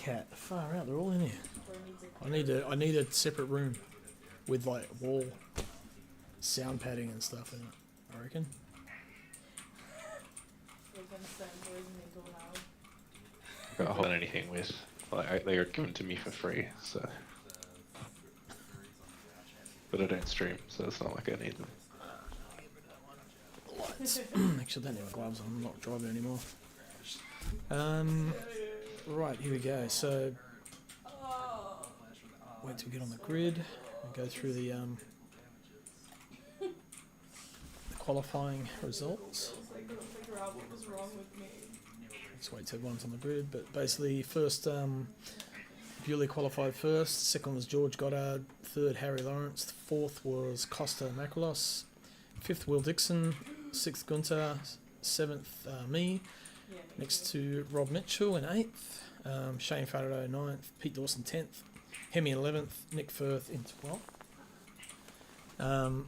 cat. Far out, they're all in here. I need a separate room with like wall sound padding and stuff in it, I reckon. I've got a whole anything with. Like, they are given to me for free, so. But I don't stream, so it's not like I need them. Lights. Actually, I don't have gloves on. I'm not driving anymore. Right, here we go. So, wait till we get on the grid and go through the qualifying results. Just wait till everyone's on the grid. But basically, first, Bewley qualified first. Second was George Goddard. Third, Harry Lawrence. Fourth was Costa Macrolos. Fifth, Will Dixon. Sixth, Gunter. Seventh, me. Next to Rob Mitchell in eighth. Shane Faraday ninth. Pete Dawson 10th. Hemi 11th. Nick Firth in 12th.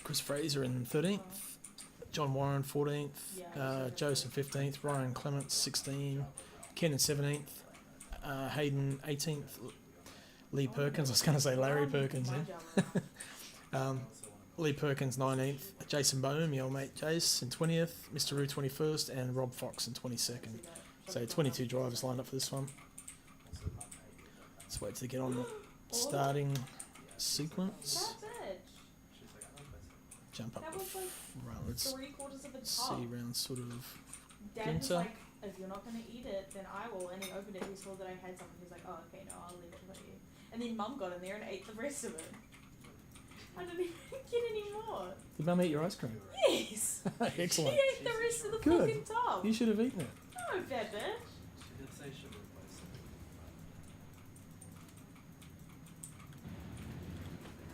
Chris Fraser in 13th. John Warren 14th. Joseph 15th. Ryan Clements 16. Ken in 17th. Hayden 18th. Lee Perkins, I was going to say Larry Perkins then. Lee Perkins 19th. Jason Bohm, your old mate Jace in 20th. Mr. Roo 21st. And Rob Fox in 22nd. So 22 drivers lined up for this one. Let's wait to get on the starting sequence. Jump up the front. Let's see around sort of Gunter. If you're not going to eat it, then I will. And he opened it, he saw that I had something, he was like, oh, okay, no, I'll leave it for you. And then Mum got in there and ate the rest of it. I didn't even get any more. Did Mum eat your ice cream? Yes! Excellent. She ate the rest of the Good. fucking tub. You should have eaten it. No, bad bitch. She did say she should replace it.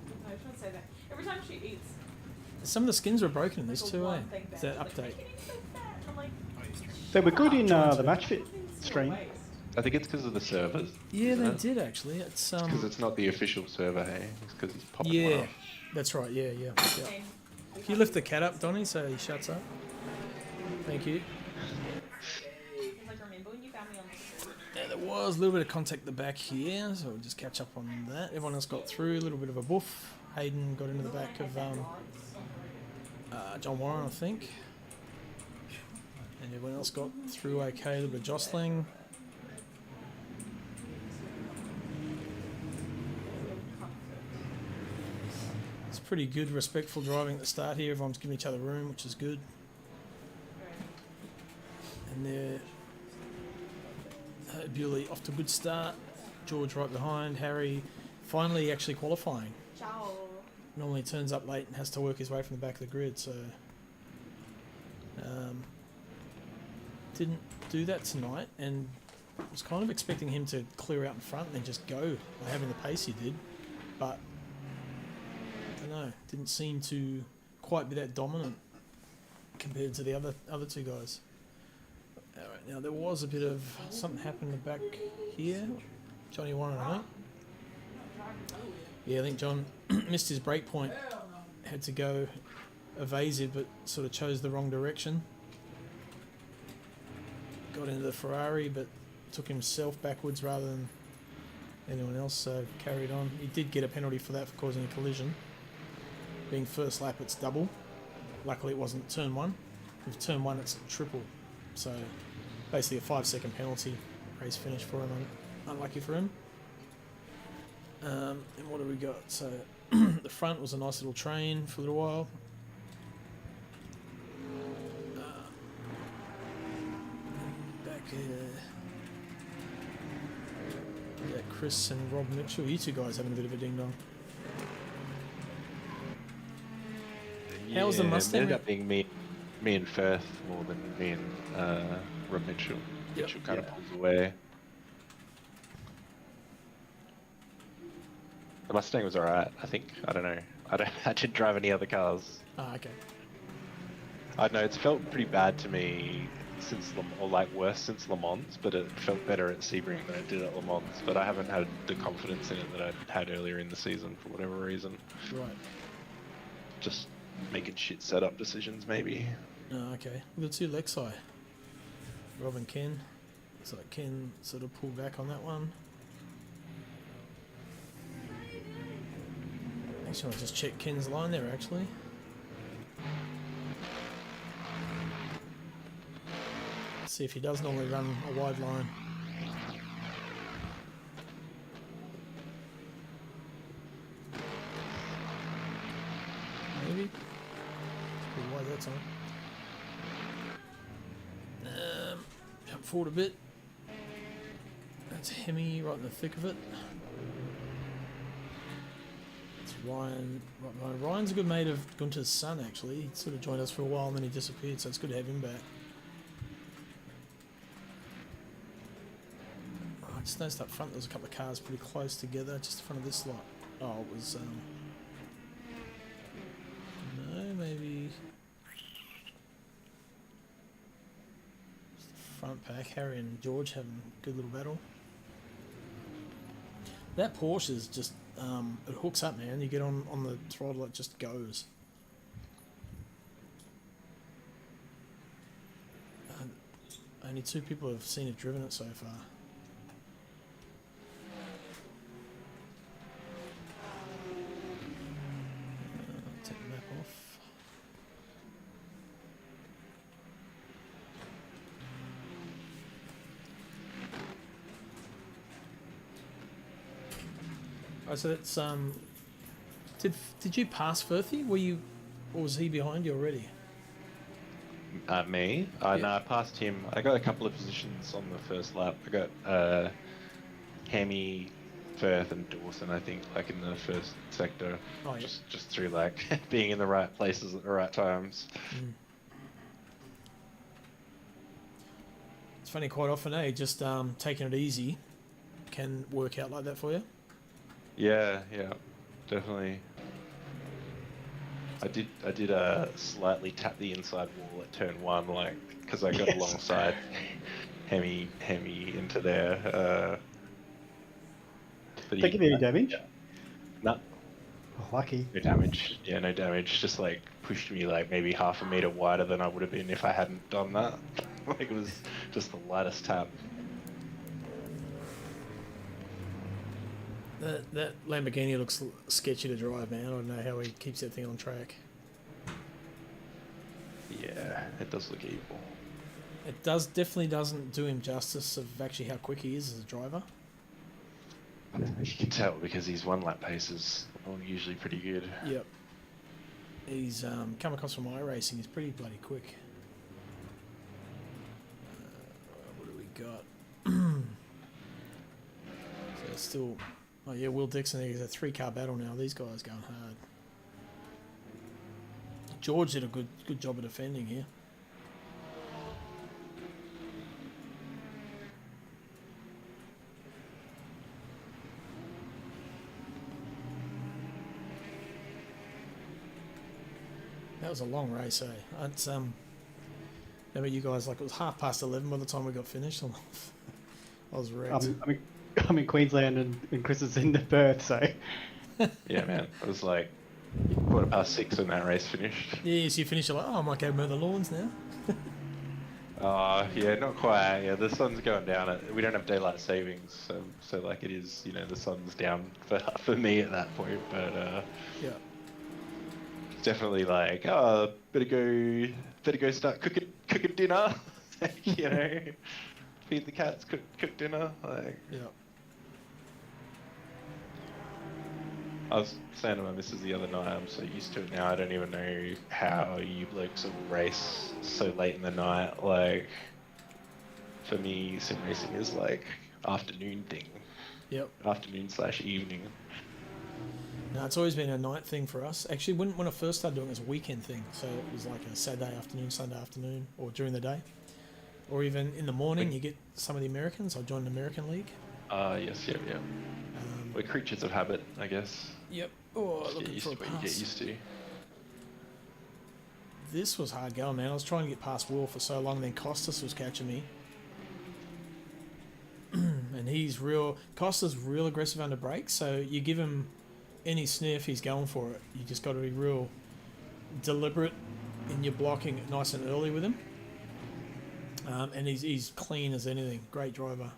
No, I shouldn't say that. Every time she eats, Some of the skins were broken in this like too, eh? one thing Is bad, that like, update? "You can eat so fat." I'm like, They were good in Trying the to. match fit "It's stream. a waste." I think it's because of the servers. Yeah, they isn't it? did actually. It's Because it's not the official server, hey? It's because he's popping one yeah, off. that's right. Yeah. And Can you lift the cat up, Donnie, so he shuts up? Thank you. he's like, remember when you found me on the street? Yeah, there was a little bit of contact at the back here, so we'll just catch up on that. Everyone else got through, a little bit of a boof. Hayden got into the back of John Warren, I think. And everyone else got through okay, a little bit of jostling. It's pretty good, respectful driving at the start here. Everyone's giving each other room, which is good. And they're Bewley off to a good start. George right behind. Harry finally actually qualifying. Ciao. Normally turns up late and has to work his way from the back of the grid, so didn't do that tonight, and was kind of expecting him to clear out in front and then just go by having the pace he did, but I don't know, didn't seem to quite be that dominant compared to the other two guys. All right, now there was a bit of something happened in the back here. Johnny Warren, I think. Yeah, I think John missed his break point. Had to go evasive, but sort of chose the wrong direction. Got into the Ferrari, but took himself backwards rather than anyone else, so carried on. He did get a penalty for that, for causing a collision. Being first lap, it's double. Luckily, it wasn't turn one. With turn one, it's triple. So basically a 5-second penalty. Race finish for him. Unlucky for him. And what have we got? So the front was a nice little train for a little while. Back yeah, Chris and Rob Mitchell. You two guys having a bit of a ding dong. How was the Mustang? It ended up being me and Firth more than me and Rob Mitchell. Yep. Mitchell kind of pulls away. The Mustang was alright, I think. I don't know. I didn't drive any other cars. Ah, okay. I don't know, it's felt pretty bad to me since worse since Le Mans, but it felt better at Sebring than it did at Le Mans. But I haven't had the confidence in it that I had earlier in the season for whatever reason. Right. Just making shit setup decisions, maybe. Oh, okay. The two Lexi. Rob and Ken. So I can sort of pull back on that one. Actually, I'll just check Ken's line there, actually. See if he does normally run a wide line. Maybe. It's pretty wide that time. Jump forward a bit. That's Hemi right in the thick of it. It's Ryan. Right, Ryan's a good mate of Gunter's son, actually. He sort of joined us for a while and then he disappeared, so it's good to have him back. Oh, I just noticed up front there was a couple of cars pretty close together, just in front of this lot. Oh, it was, no, maybe... It's the front pack, Harry and George having a good little battle. That Porsche is just, it hooks up, man. You get on the throttle, it just goes. Only 2 people have seen it driven it so far. Take the map off. Oh, so that's did you pass Firthy? Were you, or was he behind you already? Me? Yeah. No, I passed him. I got a couple of positions on the first lap. I got Hemi, Firth, and Dawson. I think, like in the first sector, Oh, yeah. just through like being in the right places at the right times. Mm. It's funny, quite often, just taking it easy can work out like that for you. Yeah, definitely. I did slightly tap the inside wall at turn 1, like because I got alongside Hemi into there. But They give you any damage? No, Oh, lucky. no damage. Yeah, no damage. Just like pushed me like maybe half a meter wider than I would have been if I hadn't done that. Like it was just the lightest tap. That Lamborghini looks sketchy to drive, man. I don't know how he keeps that thing on track. Yeah, it does look evil. It definitely doesn't do him justice of actually how quick he is as a driver. You can tell because his 1 lap paces are usually pretty good. Yep. He's come across from iRacing. He's pretty bloody quick. What do we got? So it's still... Oh yeah, Will Dixon, he's a 3-car battle now. These guys going hard. George did a good job of defending here. That was a long race, eh? It's remember you guys, like it was 11:30 by the time we got finished. I was wrecked. I'm in Queensland and Chris is in Perth, so... Yeah, man. It was like 6:15 when that race finished. Yeah, so you finish, you're like, oh, I might go mow the lawns now. Yeah, not quite. Yeah, the sun's going down. We don't have daylight savings, so like it is, the sun's down for me at that point. But Yeah. definitely like, better go start cooking dinner. Feed the cats, cook dinner. Like, Yeah. I was saying to my missus the other night, I'm so used to it now. I don't even know how you blokes will race so late in the night. Like, for me, sim racing is like afternoon thing. Yep. Afternoon/evening. No, it's always been a night thing for us. Actually, when I first started doing it, it was a weekend thing. So it was like a Saturday afternoon, Sunday afternoon, or during the day. Or even in the morning, you get some of the Americans. I joined the American League. Yes, yeah. We're creatures of habit, I guess. Yep. Oh, Just looking get for a used to what you get pass. used to. This was hard going, man. I was trying to get past Will for so long, then Costas was catching me. And Costa's real aggressive under brakes, so you give him any sniff, he's going for it. You just got to be real deliberate in your blocking nice and early with him. And he's clean as anything. Great driver.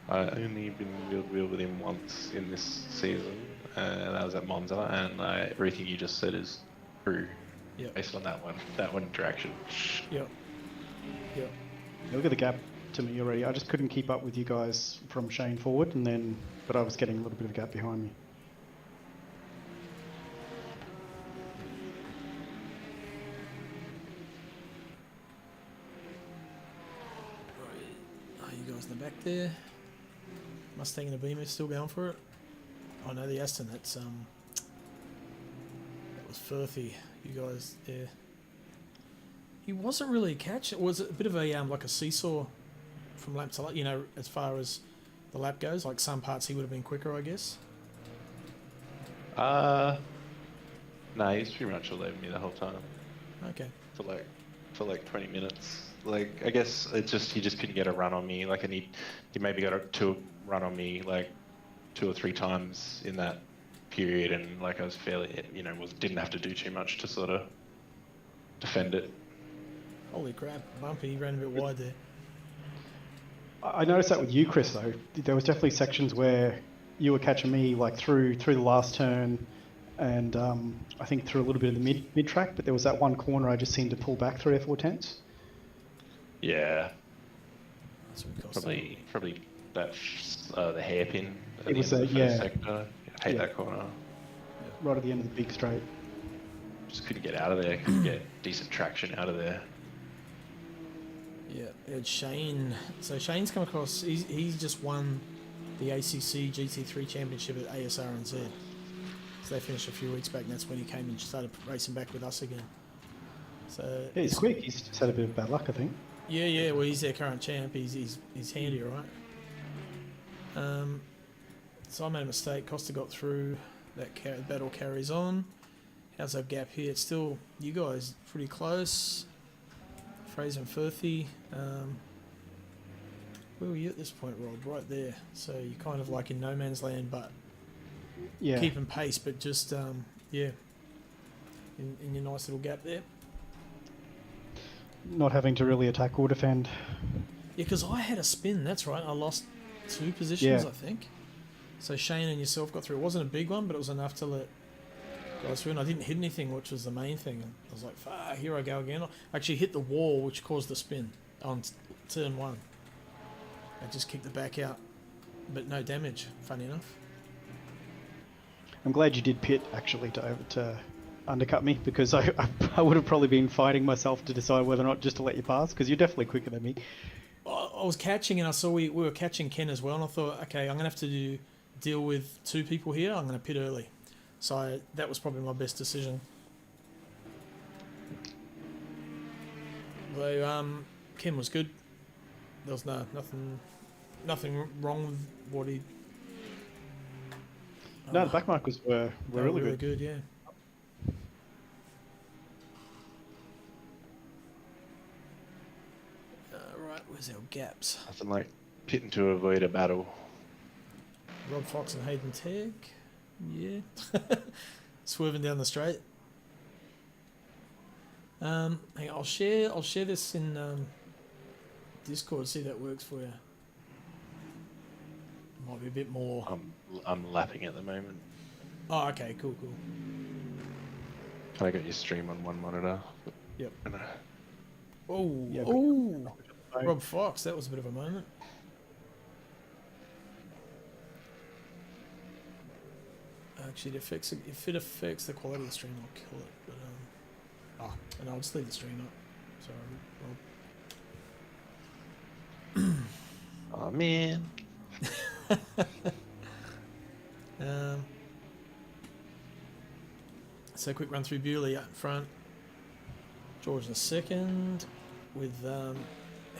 I only been wheel with him once in this season, and that was at Monza, and everything you just said is true. Yep. Based on that one interaction. Yep. Yep. Look at the gap to me already. I just couldn't keep up with you guys from Shane forward, but I was getting a little bit of a gap behind me. Right. You guys in the back there. Mustang and the Beamer still going for it. Oh no, the Aston. That was Firthy. You guys there. He wasn't really a catch. It was a bit of a like a seesaw from lap to lap. You know, as far as the lap goes, like some parts he would have been quicker, I guess. No, he's pretty much all over me the whole time Okay. for like 20 minutes. Like I guess it's just he just couldn't get a run on me. Like, and he maybe got a run on me like 2 or 3 times in that period, and like I was fairly, didn't have to do too much to sort of defend it. Holy crap, Bumpy ran a bit wide there. I noticed that with you, Chris, though. There was definitely sections where you were catching me like through the last turn, and I think through a little bit of the mid track. But there was that one corner I just seemed to pull back 3 or 4 tenths. Yeah, That's what we call probably that the hairpin. At It the was end of the a- first yeah. sector. I hate that corner. Right at the end of the big straight. Just couldn't get out of there. Couldn't get decent traction out of there. Yeah, it's Shane. So Shane's come across. He's just won the ACC GT3 Championship at ASR and Z. So they finished a few weeks back, and that's when he came and started racing back with us again. So Yeah, he's quick. He's just had a bit of bad luck, I think. yeah. Well, he's their current champ. He's handy, right? So I made a mistake. Costa got through. That battle carries on. How's that gap here? It's still you guys pretty close. Fraser and Firthy. Where were you at this point, Rob? Right there. So you're kind of like in no man's land, but Yeah. keeping pace, but just in your nice little gap there. Not having to really attack or defend. Yeah, because I had a spin. That's right. I lost 2 positions, Yeah. I think. So Shane and yourself got through. It wasn't a big one, but it was enough to let guys through. And I didn't hit anything, which was the main thing. I was like, here I go again. I actually hit the wall, which caused the spin on turn 1. I just kicked the back out, but no damage, funny enough. I'm glad you did pit, actually, to undercut me, because I would have probably been fighting myself to decide whether or not just to let you pass, because you're definitely quicker than me. I was catching, and I saw we were catching Ken as well, and I thought, okay, I'm going to have to deal with 2 people here. I'm going to pit early. So that was probably my best decision. Though Ken was good. There was nothing wrong with what he... No, the back markers were they really good. good, yeah. Right, where's our gaps? Nothing like pitting to avoid a battle. Rob Fox and Hayden Teg. Yeah. Swerving down the straight. Hang on, I'll share this in Discord, see if that works for you. Might be a bit more. I'm lapping at the moment. Oh, okay, cool. I got your stream on one monitor. Yep. And, Oh, Yeah, Rob Fox, that was a bit of a moment. Actually, if it affects the quality of the stream, I'll kill it. But and I'll just leave the stream up. Sorry, Rob. oh man. So quick run through Bewley up in front. George in second, with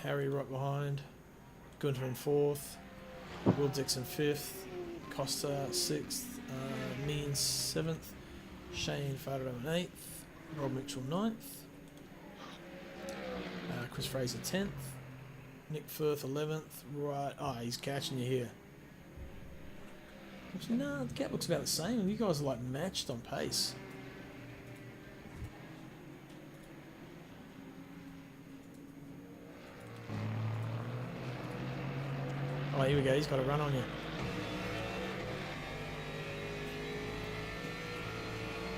Harry right behind. Gunter in 4th. Will Dixon 5th. Costa 6th. Me in 7th. Shane Farrow in 8th. Rob Mitchell 9th. Chris Fraser 10th. Nick Firth 11th. Right. He's catching you here. Actually, no, the gap looks about the same. You guys are like matched on pace. Oh, here we go. He's got a run on you.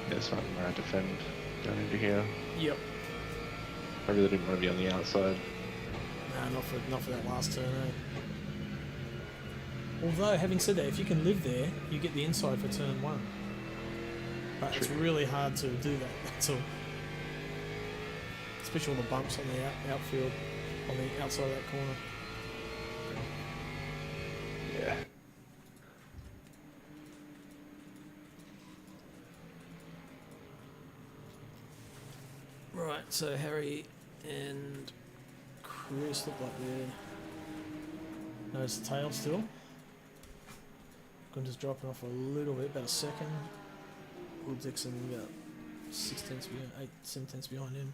Yeah, it's fine where I defend going into here. Yep. I really didn't want to be on the outside. Nah, not for that last turn, eh? Although, having said that, if you can live there, you get the inside for turn 1. But it's really hard to do that, that's all. Especially all the bumps on the outfield, on the outside of that corner. Yeah. Right, so Harry and Chris look like they're... Notice the tail still. Gunter's dropping off a little bit, about a second. Will Dixon about 6 tenths behind, 8, 7 tenths behind him.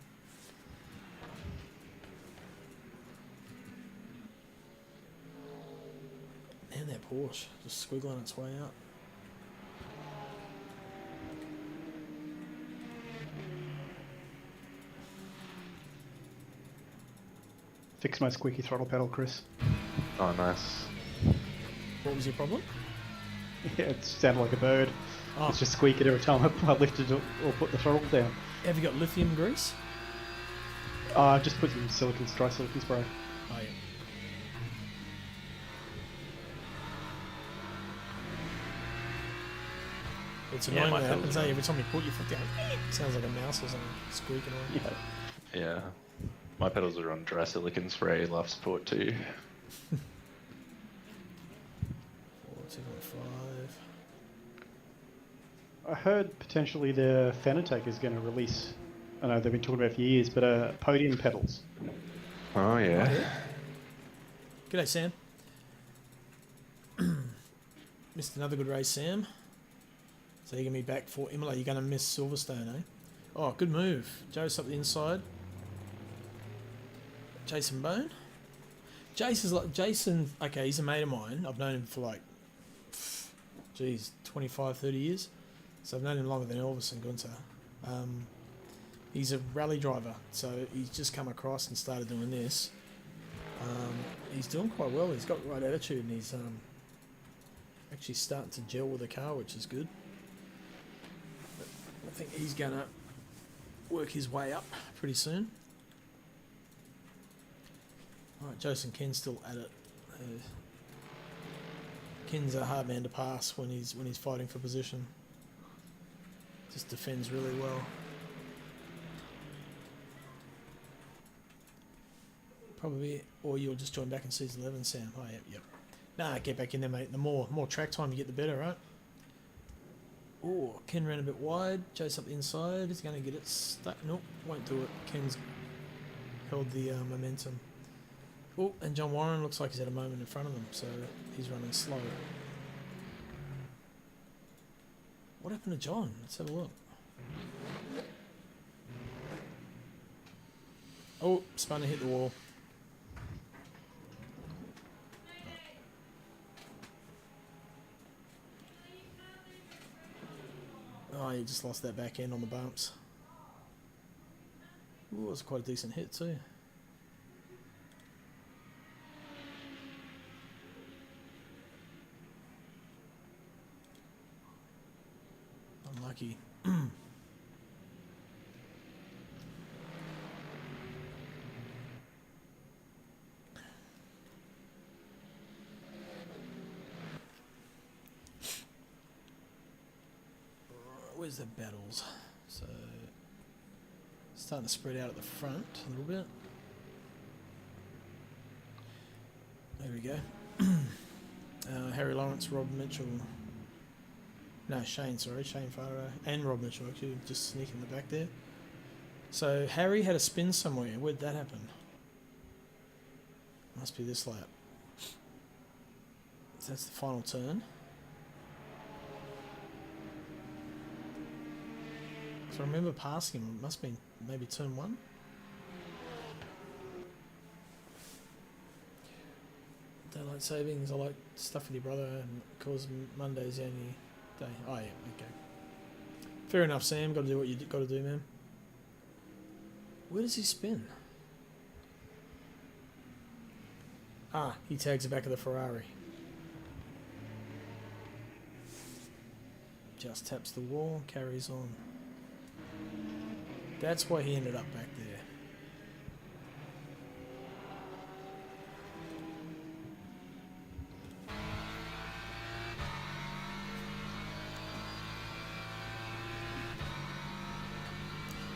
And that Porsche just squiggling its way out. Fix my squeaky throttle pedal, Chris. Oh, nice. What was your problem? Yeah, it sounded like a bird. Oh, It's just squeaking every time I lifted it or put the throttle down. have you got lithium grease? I just put some dry silicon spray. Oh yeah. It's Yeah, annoying my when that pedals happens, are- eh? Every time you put your foot down, it sounds like a mouse or something squeaking around. Yeah. Yeah. My pedals are on dry silicon spray, life support too. 2.5. I heard potentially the Fanatec is going to release, I know they've been talking about it for years, but podium pedals. Oh yeah. Oh, yeah? G'day, Sam. Missed another good race, Sam. So you're going to be back for Imola. You're going to miss Silverstone, eh? Oh, good move. Joe's up the inside. Jason Bone. Jason, okay, he's a mate of mine. I've known him for like, geez, 25, 30 years. So I've known him longer than Elvis and Gunter. He's a rally driver, so he's just come across and started doing this. He's doing quite well. He's got the right attitude, and he's actually starting to gel with the car, which is good. But I think he's going to work his way up pretty soon. Alright, Joseph Ken's still at it. Ken's a hard man to pass when he's fighting for position. Just defends really well. Probably, or you'll just join back in season 11, Sam. Oh, yep. Nah, get back in there, mate. The more track time you get, the better, right? Oh, Ken ran a bit wide. Joe's up the inside. He's going to get it stuck. Nope, won't do it. Ken's held the momentum. Oh, and John Warren looks like he's at a moment in front of them, so he's running slow. What happened to John? Let's have a look. Oh, spun and hit the wall. Oh, he just lost that back end on the bumps. Ooh, it was quite a decent hit too. Unlucky. Where's the battles? So, starting to spread out at the front a little bit. There we go. Harry Lawrence, Rob Mitchell. No, Shane Farrow, and Rob Mitchell actually just sneaking in the back there. So Harry had a spin somewhere. Where'd that happen? Must be this lap. So that's the final turn. So I remember passing him. It must have been maybe turn 1. Daylight savings. I like stuff with your brother, and cause Monday's the only day. Oh yeah, okay. Fair enough, Sam. Got to do what you got to do, man. Where does he spin? Ah, he tags the back of the Ferrari. Just taps the wall, carries on. That's why he ended up back there.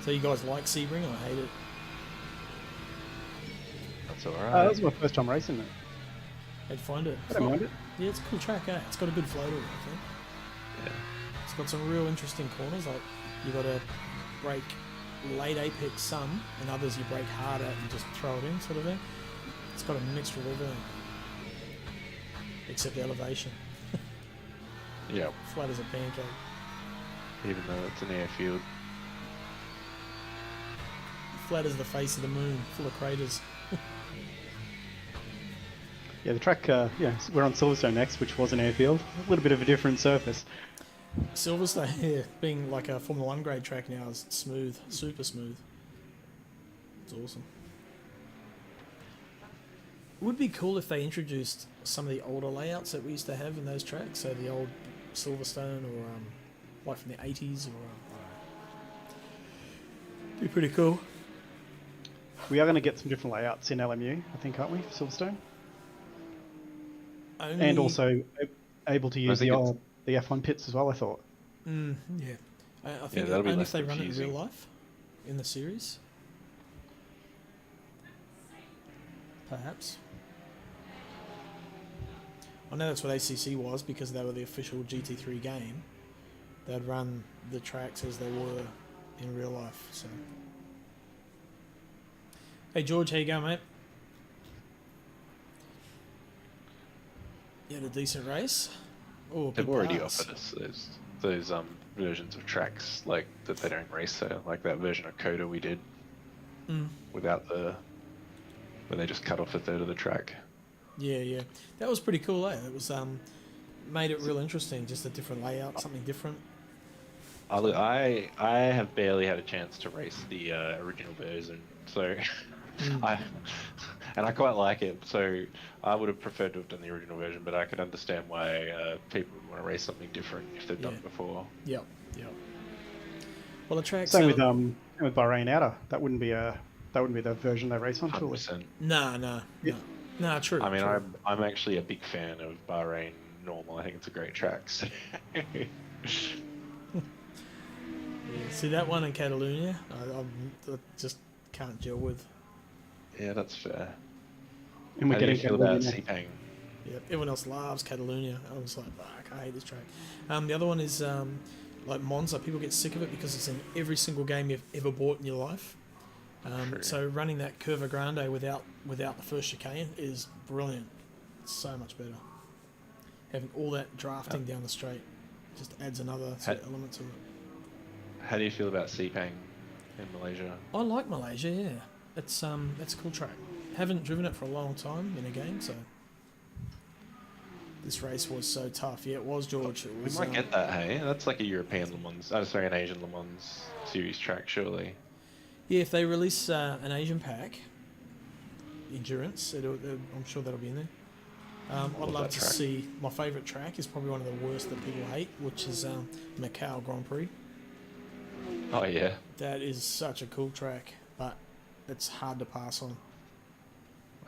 So you guys like Sebring? I hate it. That's That alright. was my first time racing it. I'd find it. I don't mind it. Yeah, it's a cool track, eh? It's got a good flow to it, I think. Yeah. It's got some real interesting corners, like you got to brake late apex some, and others you brake harder and just throw it in, sort of thing. It's got a mixture of everything, except the elevation. Yeah. Flat as a pancake. Even though it's an airfield. Flat as the face of the moon, full of craters. Yeah, the track, yeah, we're on Silverstone next, which was an airfield. A little bit of a different surface. Silverstone, yeah, being like a Formula 1 grade track now, is smooth, super smooth. It's awesome. It would be cool if they introduced some of the older layouts that we used to have in those tracks, so the old Silverstone or like from the 80s or be pretty cool. We are going to get some different layouts in LMU, I think, aren't we, for Silverstone? Only, And also able to use think the F1 pits as well, I thought. yeah. I think that'll be only less if they run it in confusing. real life in the series. Perhaps. I know that's what ACC was because they were the official GT3 game. They'd run the tracks as they were in real life. So, hey George, how you going, mate? You had a decent race. Oh, They've good already pass. offered us those versions of tracks like that they don't race so like that version of Coda we did without the where they just cut off a third of the track. Yeah. That was pretty cool, eh? It was made it real interesting, just a different layout, something different. I have barely had a chance to race the original version, so I quite like it. So I would have preferred to have done the original version, but I could understand why people would want to race something different if they've done it before. Yep. Well, the track's Same with Bahrain Outer. That wouldn't be the version they race on, surely. 100%. Nah, true. I mean, true. I'm actually a big fan of Bahrain normal. I think it's a great track. So. Yeah, see that one in Catalonia, I just can't gel with. Yeah, that's fair. And we're How do you getting feel about Catalonia. Sepang? Yeah, everyone else loves Catalonia. I was like, fuck, I hate this track. The other one is like Monza. People get sick of it because it's in every single game you've ever bought in your life. True. So running that Curva Grande without the first chicane is brilliant. It's so much better. Having all that drafting down the straight just adds another sort of element to it. How do you feel about Sepang in Malaysia? I like Malaysia, yeah. It's a cool track. Haven't driven it for a long time in a game, so this race was so tough. Yeah, it was, George. It We was, might get that, hey? That's like a European Le Mans, an Asian Le Mans series track, surely. yeah, if they release an Asian pack, endurance, I'm sure that'll be in there. I'd Love love that to track. see. My favourite track is probably one of the worst that people hate, which is Macau Grand Prix. Oh yeah. That is such a cool track, but it's hard to pass on.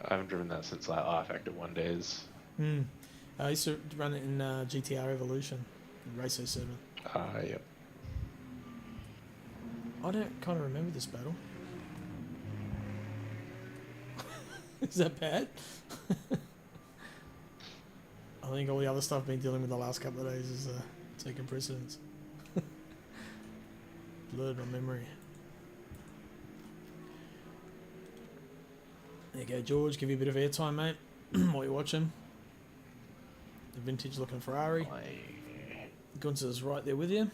I haven't driven that since like R Factor 1 days. I used to run it in GTR Evolution, in Race 07. Yep. I don't kind of remember this battle. Is that bad? I think all the other stuff I've been dealing with the last couple of days is taking precedence. Blurred my memory. There you go, George. Give you a bit of airtime, mate, while you're watching. The vintage looking Ferrari. Gunther's right there with you.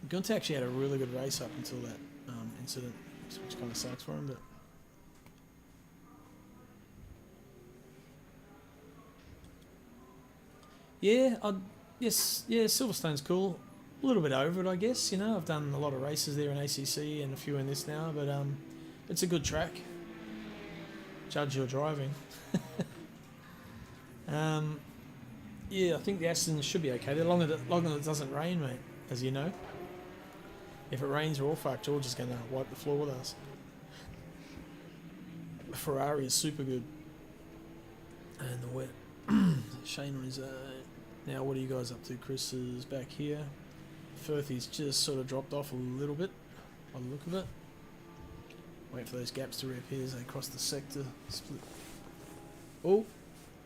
Gunther actually had a really good race up until that incident, which kind of sucks for him, but. Yeah, Silverstone's cool. A little bit over it, I guess. You know, I've done a lot of races there in ACC and a few in this now, but it's a good track. Judge your driving. Yeah, I think the Aston should be okay. Long as it doesn't rain, mate, as you know. If it rains, we're all fucked. George is going to wipe the floor with us. The Ferrari is super good. And the wet. Shane on his own. Now, what are you guys up to? Chris is back here. Firthy's just sort of dropped off a little bit, by the look of it. Wait for those gaps to reappear as they cross the sector. Split. Oh,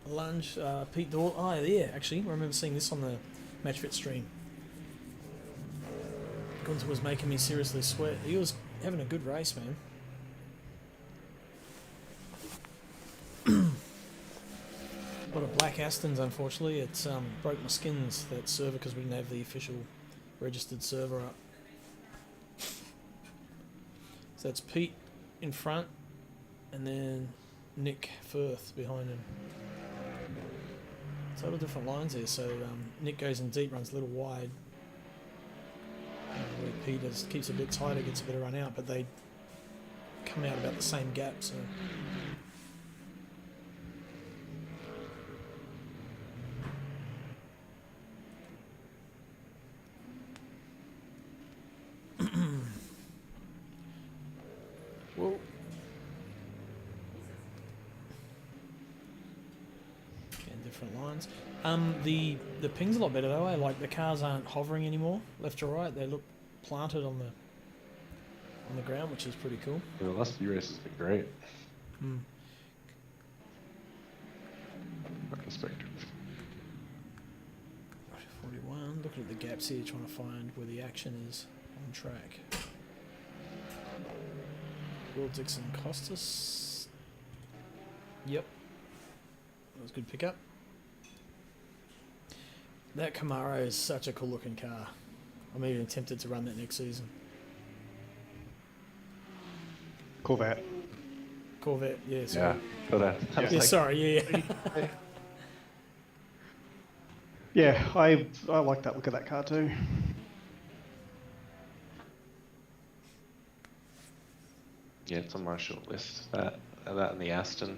a lunge. Pete Dawes. Oh, yeah, actually. I remember seeing this on the MatchFit stream. Gunther was making me seriously sweat. He was having a good race, man. A lot of black Astons, unfortunately. It's broke my skins, that server, because we didn't have the official registered server up. So that's Pete in front, and then Nick Firth behind him. Total different lines there. So Nick goes in deep, runs a little wide. Where Pete keeps a bit tighter, gets a bit of run out, but they come out about the same gap. So. Well, again, different lines. The ping's a lot better though. Like the cars aren't hovering anymore, left to right. They look planted on the ground, which is pretty cool. Yeah, the last few races have been great. Perspective. 41. Looking at the gaps here, trying to find where the action is on track. Will Dixon Costas. Yep. That was a good pickup. That Camaro is such a cool looking car. I'm even tempted to run that next season. Corvette. Corvette, yeah, sorry. Yeah, got that. Yeah, sorry, yeah. Yeah, I like that look of that car too. Yeah, it's on my short list. That and the Aston.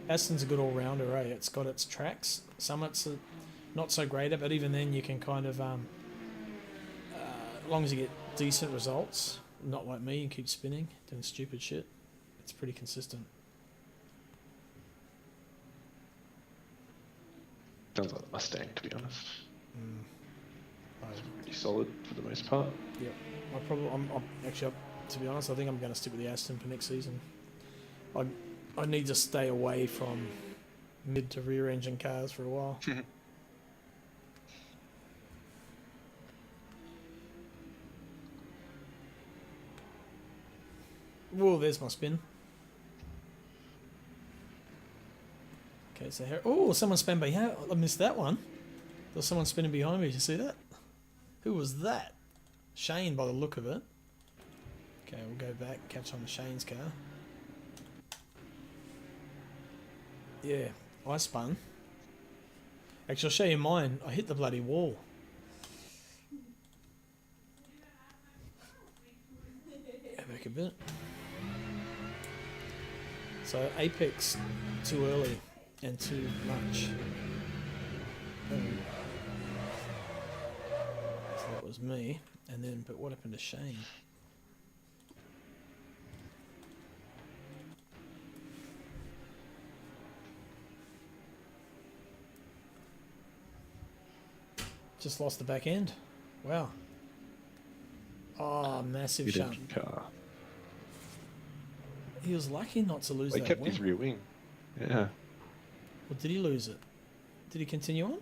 Aston's a good all-rounder, eh? It's got its tracks. Summit's not so great at, but even then you can kind of, as long as you get decent results, not like me and keep spinning, doing stupid shit, it's pretty consistent. Sounds like a Mustang, to be honest. I- Pretty solid for the most part. Yeah, I'm actually, to be honest, I think I'm going to stick with the Aston for next season. I need to stay away from mid to rear engine cars for a while. Whoa, there's my spin. Okay, so here, oh, someone spun behind. I missed that one. There was someone spinning behind me. Did you see that? Who was that? Shane, by the look of it. Okay, we'll go back, catch on to Shane's car. Yeah, I spun. Actually, I'll show you mine. I hit the bloody wall. Go back a bit. So apex too early and too much. So that was me. And then, but what happened to Shane? Just lost the back end. Wow. Oh, massive Good shunt. engine car. He was lucky not to lose They that kept wing. his rear wing. Yeah. Or did he lose it? Did he continue on?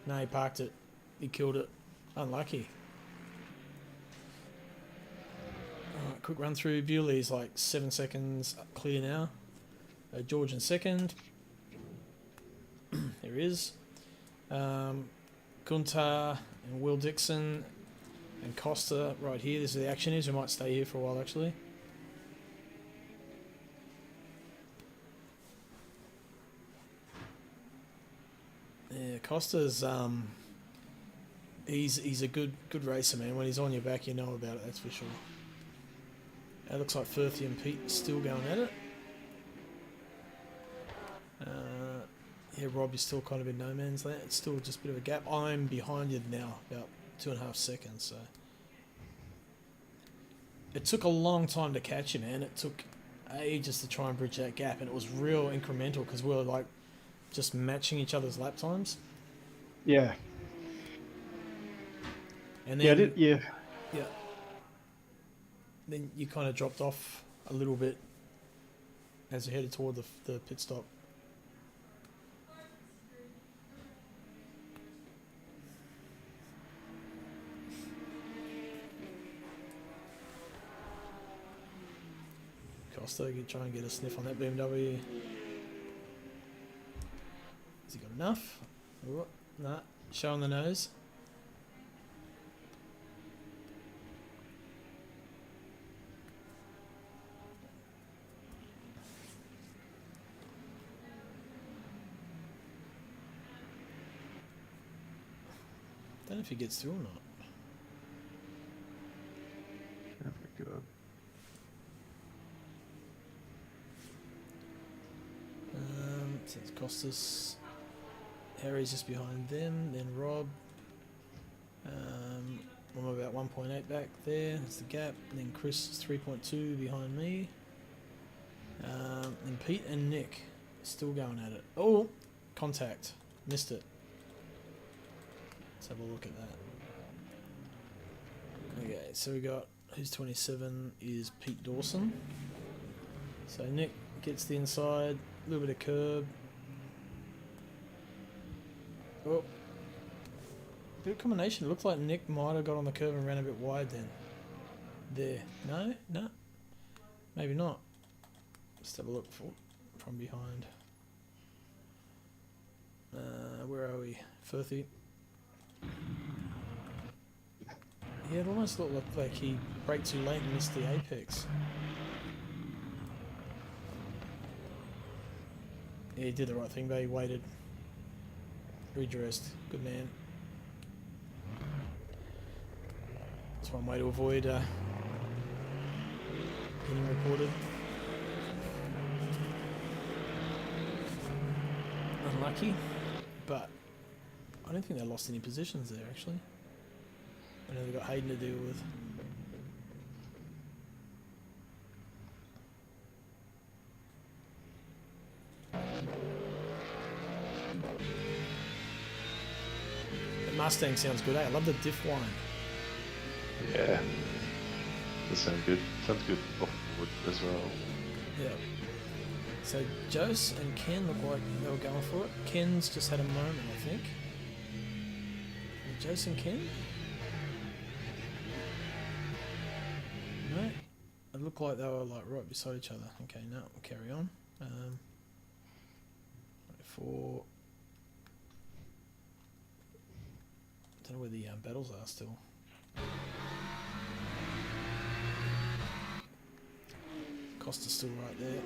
No, he parked it. He killed it. Unlucky. Alright, quick run through. Bewley's like 7 seconds clear now. George in second. There he is. Gunter and Will Dixon and Costa right here. This is the action is. We might stay here for a while actually. Yeah, Costa's he's a good racer, man. When he's on your back, you know about it. That's for sure. It looks like Firthy and Pete still going at it. Yeah, Rob, you're still kind of in no man's land. It's still just a bit of a gap. I'm behind you now, about 2.5 seconds. So it took a long time to catch you, man. It took ages to try and bridge that gap, and it was real incremental because we were like just matching each other's lap times. Yeah. And Yeah. then Yeah. yeah, then you kind of dropped off a little bit as you headed toward the pit stop. Costa, you try and get a sniff on that BMW. Has he got enough? Ooh, nah, showing the nose. Don't know if he gets through or not. Oh my god. So it's Costas. Harry's just behind them, then Rob. I'm about 1.8 back there, that's the gap. And then Chris is 3.2 behind me. And Pete and Nick still going at it. Oh, contact. Missed it. Let's have a look at that. Okay, so we got who's 27 is Pete Dawson. So Nick gets the inside, a little bit of curb. Oh, bit of combination. It looked like Nick might have got on the curve and ran a bit wide then. There. No. Maybe not. Let's have a look from behind. Where are we? Firthy. Yeah, it almost looked like he braked too late and missed the apex. Yeah, he did the right thing, but he waited. Redressed. Good man. That's one way to avoid getting reported. Unlucky, but I don't think they lost any positions there actually. I know they've got Hayden to deal with. The Mustang sounds good, eh? I love the diff line. Yeah. That sounds good. Sounds good off wood as well. Yeah. So Jose and Ken look like they were going for it. Ken's just had a moment, I think. Jose and Ken? No, it looked like they were like right beside each other. Okay, no, we'll carry on. 4. Don't know where the battles are still. Costa's still right there.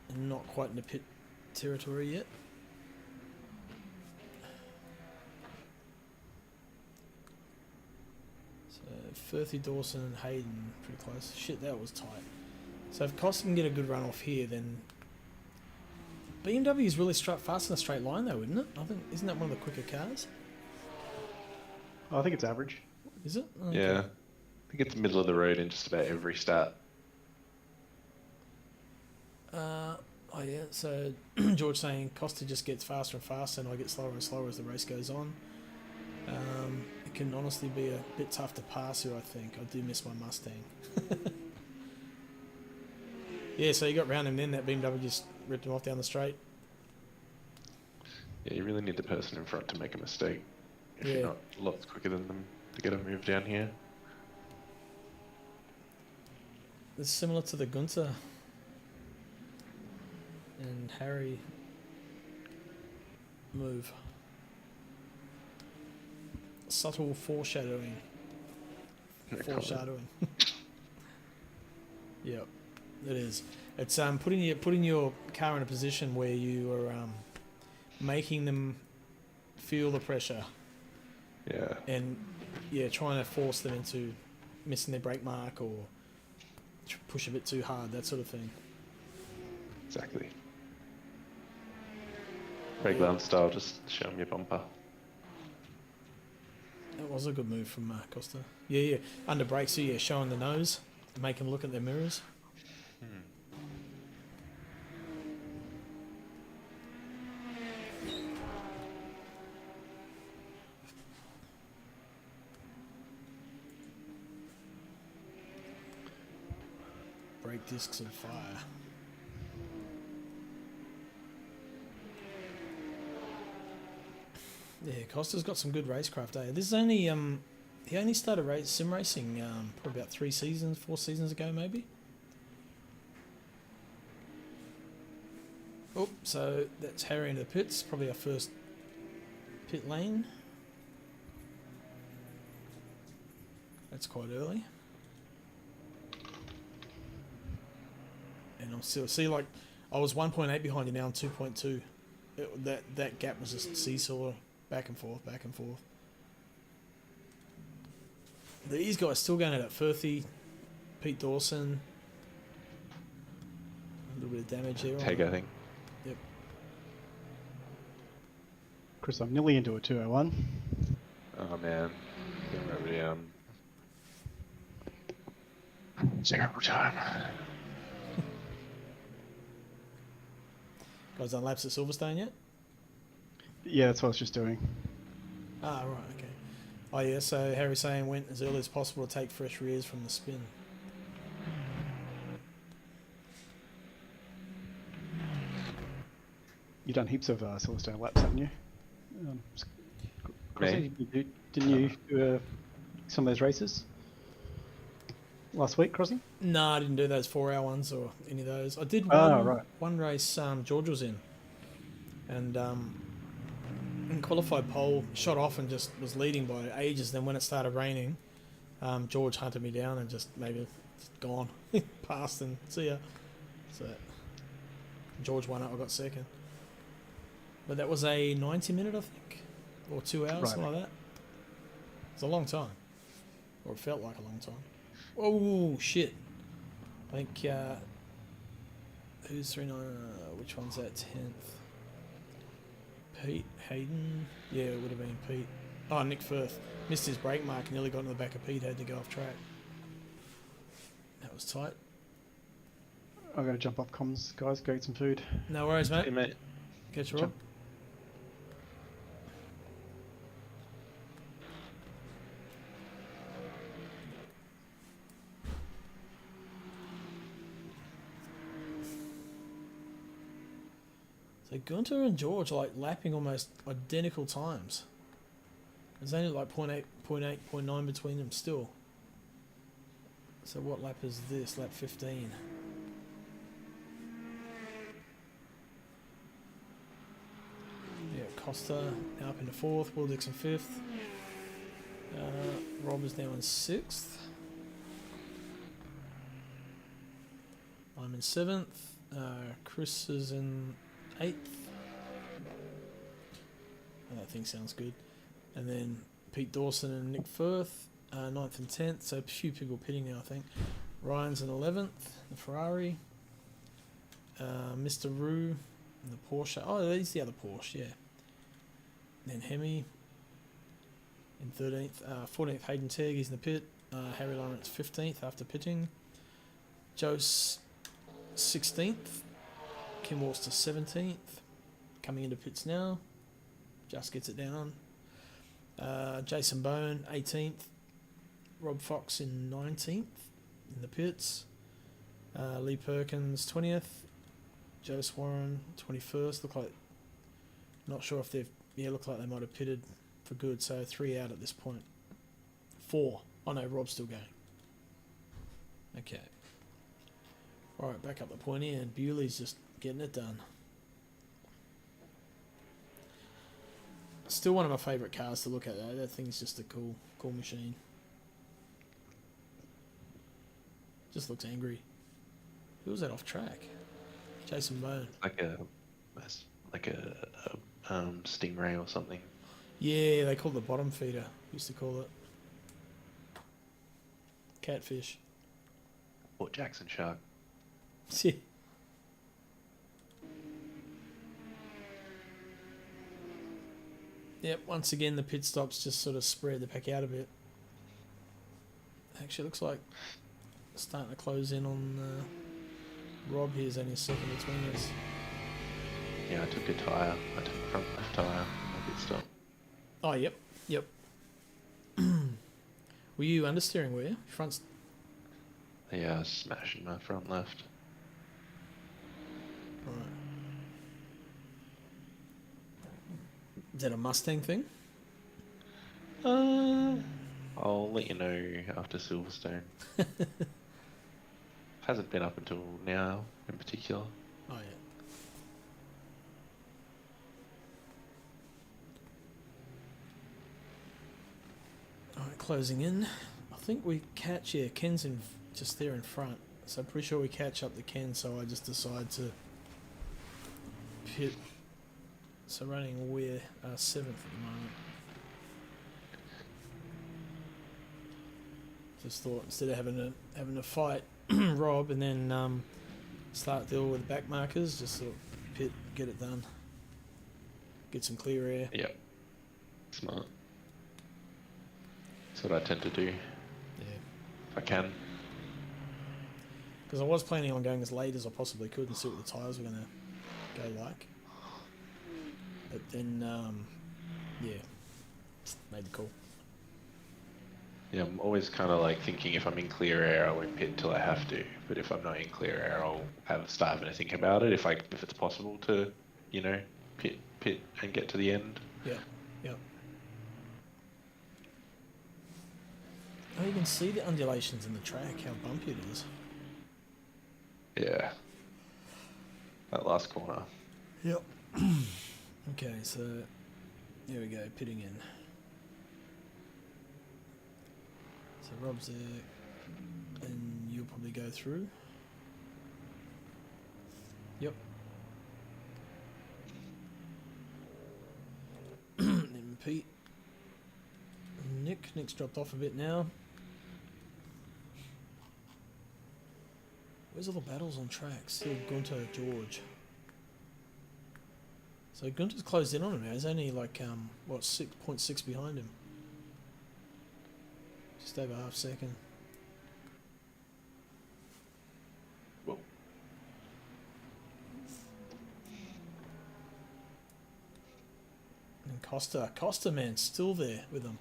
And not quite in the pit territory yet. Firthy, Dawson and Hayden pretty close. Shit, that was tight. So if Costa can get a good run off here, then BMW's really struck fast in a straight line though, isn't it? I think, isn't that one of the quicker cars? I think it's average. Is it? Okay. Yeah. I think it's middle of the road in just about every stat. Oh yeah, so George saying Costa just gets faster and faster and I get slower and slower as the race goes on. It can honestly be a bit tough to pass here, I think. I do miss my Mustang. Yeah, so you got round him then, that BMW just ripped him off down the straight. Yeah, you really need the person in front to make a mistake. If Yeah. you're not lots quicker than them to get a move down here. It's similar to the Gunter and Harry move. Subtle foreshadowing. Foreshadowing. Yep, it is. It's putting your car in a position where you are making them feel the pressure. Yeah. And yeah, trying to force them into missing their brake mark or push a bit too hard, that sort of thing. Exactly. Regular style, just show him your bumper. That was a good move from Costa. Yeah, yeah. Under brakes, so yeah, showing the nose, make them look at their mirrors. Brake discs and fire. Yeah, Costa's got some good racecraft. This is only he only started sim racing probably about 4 seasons ago, maybe. Oh, so that's Harry into the pits. Probably our first pit lane. That's quite early. And I'm still like I was 1.8 behind you, now I'm 2.2. That gap was just seesaw, back and forth, back and forth. These guys still going at it. Firthy, Pete Dawson. A little bit of damage there. Tag, I think. Yep. Chris, I'm nearly into a 201. Oh man, getting ready down. Zero time. Guys done laps at Silverstone yet? Yeah, that's what I was just doing. Ah, right, okay. Oh yeah, so Harry's saying went as early as possible to take fresh rears from the spin. You've done heaps of Silverstone laps, haven't you? Crossy, didn't you do some of those races last week, Crossy? No, I didn't do those 4-hour ones or any of those. I did one race George was in. And in qualified pole, shot off and just was leading by ages. Then when it started raining, George hunted me down and just maybe just gone. Passed and see ya. So George won it, I got second. But that was a 90-minute, I think. Or 2 hours, something like that. It's a long time. Or it felt like a long time. Oh, shit. I think, who's 39? Which one's that 10th? Pete Hayden? Yeah, it would have been Pete. Oh, Nick Firth. Missed his brake mark, nearly got in the back of Pete, had to go off track. That was tight. I'm going to jump off comms, guys, go get some food. No worries, mate. Hey, mate. Catch you, Rob. So Gunter and George are like lapping almost identical times. There's only like 0.9 between them still. So what lap is this? Lap 15. Yeah, Costa now up into 4th, Will Dixon 5th. Rob is now in 6th. I'm in 7th. Chris is in 8th. Oh, that thing sounds good. And then Pete Dawson and Nick Firth, 9th and 10th. So a few people pitting now, I think. Ryan's in 11th, the Ferrari. Mr. Roo, the Porsche. Oh, he's the other Porsche, yeah. Then Hemi in 13th. 14th, Hayden Tegg, he's in the pit. Harry Lawrence 15th after pitting. Jose 16th. Kim Walster 17th. Coming into pits now. Just gets it down. Jason Bone 18th. Rob Fox in 19th in the pits. Lee Perkins 20th. Jose Warren 21st. Look like, not sure if they've, look like they might have pitted for good. So 3 out at this point. 4. Oh no, Rob's still going. Okay. Alright, back up the pointy, and Bewley's just getting it done. Still one of my favourite cars to look at though. That thing's just a cool machine. Just looks angry. Who was that off track? Jason Bone. Like a stingray or something. Yeah, they call it the bottom feeder. Used to call it catfish. Or Jackson shark. Yeah. Yep, once again the pit stops just sort of spread the pack out a bit. Actually, looks like it's starting to close in on Rob. Here's only a second between us. Yeah, I took a tyre. I took the front left tyre. My pit stop. Oh, yep, yep. Were you understeering, were you? Front's... Yeah, I was smashing my front left. Right. Is that a Mustang thing? I'll let you know after Silverstone. Hasn't been up until now, in particular. Oh, yeah. Alright, closing in. I think we catch, yeah, Ken's in just there in front. So I'm pretty sure we catch up to Ken, so I just decide to pit. So running, we're 7th at the moment. Just thought instead of having a fight Rob and then start dealing with the back markers, just sort of pit, get it done. Get some clear air. Yep. Smart. That's what I tend to do. Yeah. If I can. Because I was planning on going as late as I possibly could and see what the tyres were going to go like. But then, yeah, made the call. Yeah, I'm always kind of like thinking if I'm in clear air, I won't pit till I have to. But if I'm not in clear air, I'll start having to think about it. If it's possible to, you know, pit and get to the end. Yeah, yeah. Oh, you can see the undulations in the track, how bumpy it is. Yeah. That last corner. Yep. Okay, so here we go, pitting in. So Rob's there, and you'll probably go through. Yep. Then Pete. Nick's dropped off a bit now. Where's all the battles on tracks? Still Gunter, George. So Gunter's closed in on him now. He's only like, 6.6 behind him. Just over half second. Whoa. And Costa man, still there with him.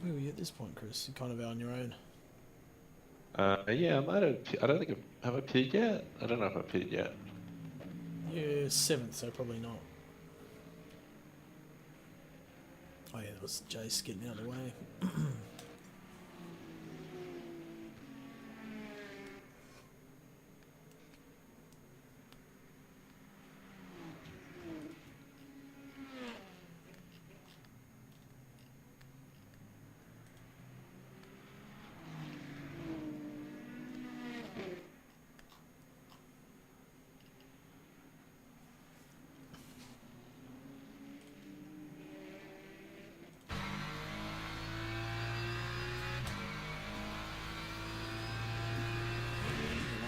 Where were you at this point, Chris? You're kind of out on your own. Yeah, I might have. I don't think have I pitted yet. I don't know if I pitted yet. You're 7th, so probably not. Oh yeah, that was Jace getting out of the way.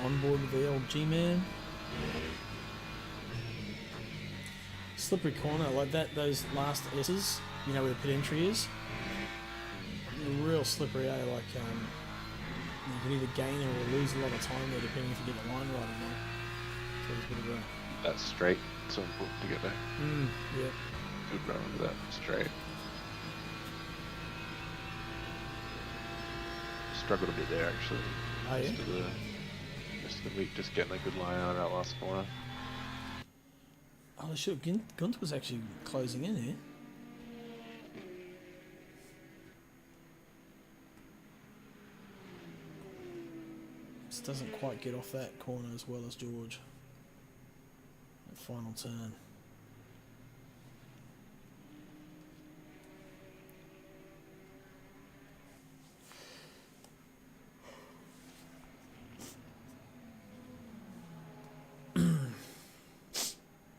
On board with the old G-Man. Slippery corner like that, those last S's, you know where the pit entry is? Real slippery, eh? Like, you can either gain or lose a lot of time there depending if you get the line right or not. So it's a bit of a... That's straight. So important to get there. Yeah. Good run with that straight. Struggled a bit there actually. Oh yeah? Rest of the week just getting a good line out of that last corner. Oh shit, Gunther was actually closing in here. Just doesn't quite get off that corner as well as George. That final turn.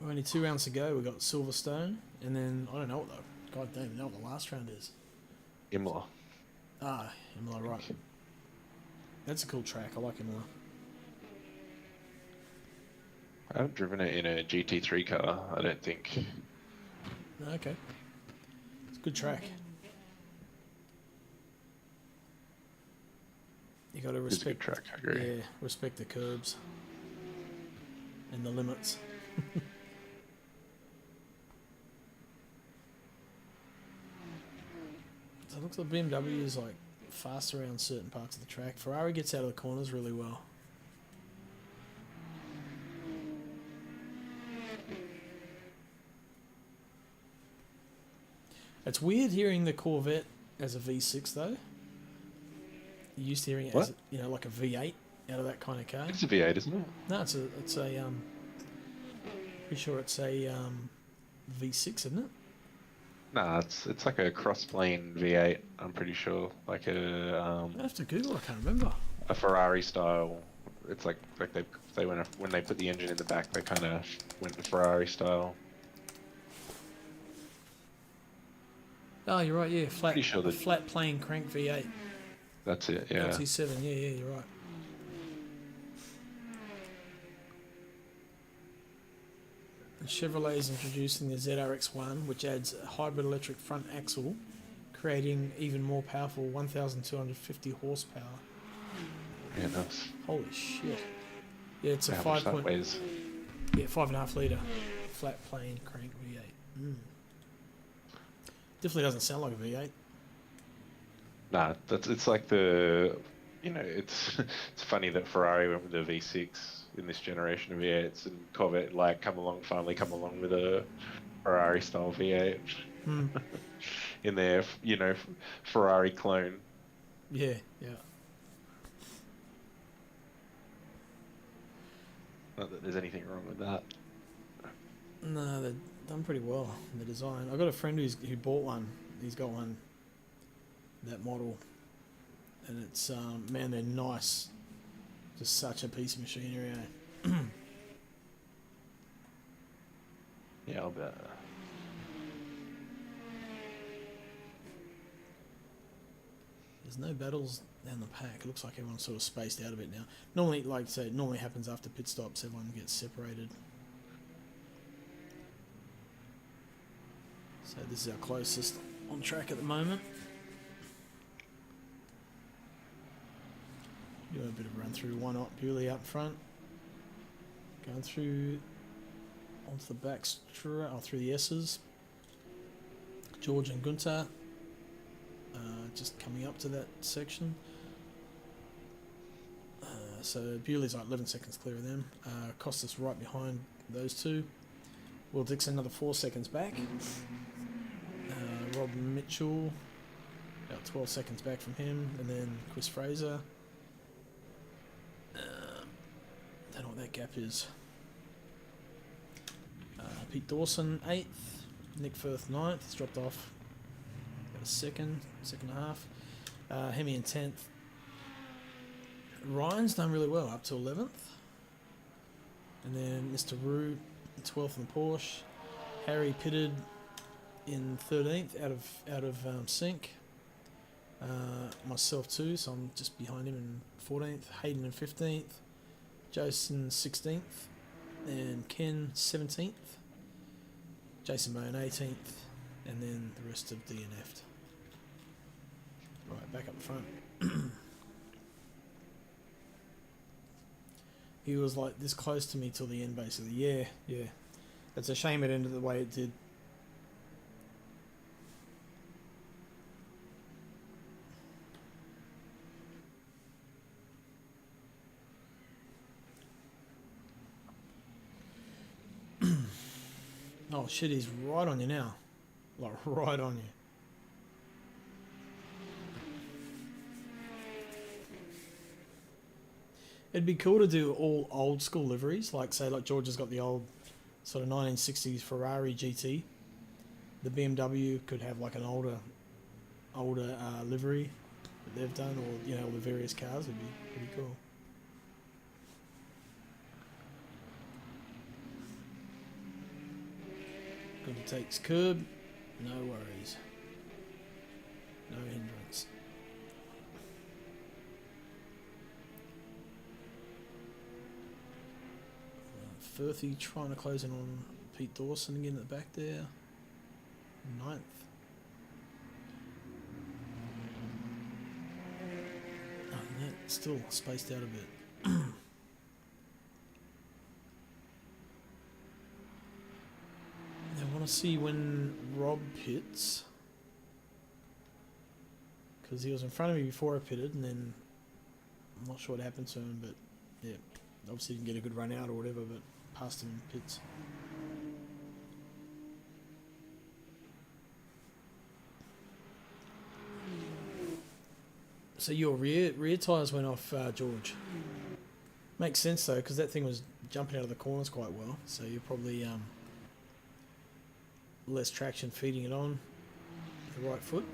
Only 2 rounds to go. We got Silverstone, and then I don't know what the God damn, know what the last round is. Imola. Ah, Imola, right. That's a cool track. I like Imola. I haven't driven it in a GT3 car, I don't think. Okay. It's a good track. You got to It's a good respect. track, I agree. Yeah, respect the curbs and the limits. So it looks like BMW is like fast around certain parts of the track. Ferrari gets out of the corners really well. It's weird hearing the Corvette as a V6 though. You used to hearing it What? as like a V8 out of that kind of car. It's a V8, isn't it? No, it's a pretty sure it's a V6, isn't it? Nah, it's like a cross-plane V8. I'm pretty sure, like I have to Google. I can't remember. a Ferrari style. It's like they went when they put the engine in the back, they kind of went to Ferrari style. Oh, you're right. Yeah, Pretty sure that- flat plane crank V8. That's it. Yeah. LT7. Yeah, you're right. And Chevrolet is introducing the ZRX1, which adds a hybrid electric front axle, creating even more powerful 1,250 horsepower. Yeah, nice. Holy shit! Yeah, it's a How much 5 that point. weighs? Yeah, 5.5 litre flat plane crank V8. Definitely doesn't sound like a V8. Nah, it's like it's it's funny that Ferrari went with the V6 in this generation of V8s, and Corvette finally come along with a Ferrari style V8 in their Ferrari clone. Yeah, yeah. Not that there's anything wrong with that. No, they've done pretty well in the design. I've got a friend who bought one. He's got one, that model, and it's man, they're nice. Just such a piece of machinery. Eh? Yeah, I'll bet. There's no battles down the pack. It looks like everyone's sort of spaced out a bit now. Normally, like I say, it normally happens after pit stops. Everyone gets separated. So this is our closest on track at the moment. Doing a bit of a run through. Why not? Bewley out front. Going through onto the back through the S's. George and Gunter just coming up to that section. So Bewley's like 11 seconds clear of them. Costas right behind those two. Will Dixon another 4 seconds back. Rob Mitchell about 12 seconds back from him, and then Chris Fraser. Don't know what that gap is. Pete Dawson 8th, Nick Firth 9th. He's dropped off about a second and a half. Hemi in 10th. Ryan's done really well up to 11th, and then Mr. Rue 12th in the Porsche. Harry pitted in 13th out of sync. Myself too, so I'm just behind him in 14th. Hayden in 15th. Jason 16th, and Ken 17th. Jason Bowen 18th, and then the rest of DNF'd. Right, back up front. He was like this close to me till the end, basically. Yeah. It's a shame it ended the way it did. Oh shit, he's right on you now. Like right on you. It'd be cool to do all old school liveries, like say like George has got the old sort of 1960s Ferrari GT. The BMW could have like an older livery that they've done, or all the various cars would be pretty cool. Good takes curb, no worries, no hindrance. Firthy trying to close in on Pete Dawson again at the back there. 9th. Oh, and that's still spaced out a bit. I want to see when Rob pits, because he was in front of me before I pitted, and then I'm not sure what happened to him, but yeah, obviously didn't get a good run out or whatever, but passed him in pits. So your rear tyres went off, George. Makes sense though, because that thing was jumping out of the corners quite well, so you're probably less traction feeding it on the right foot.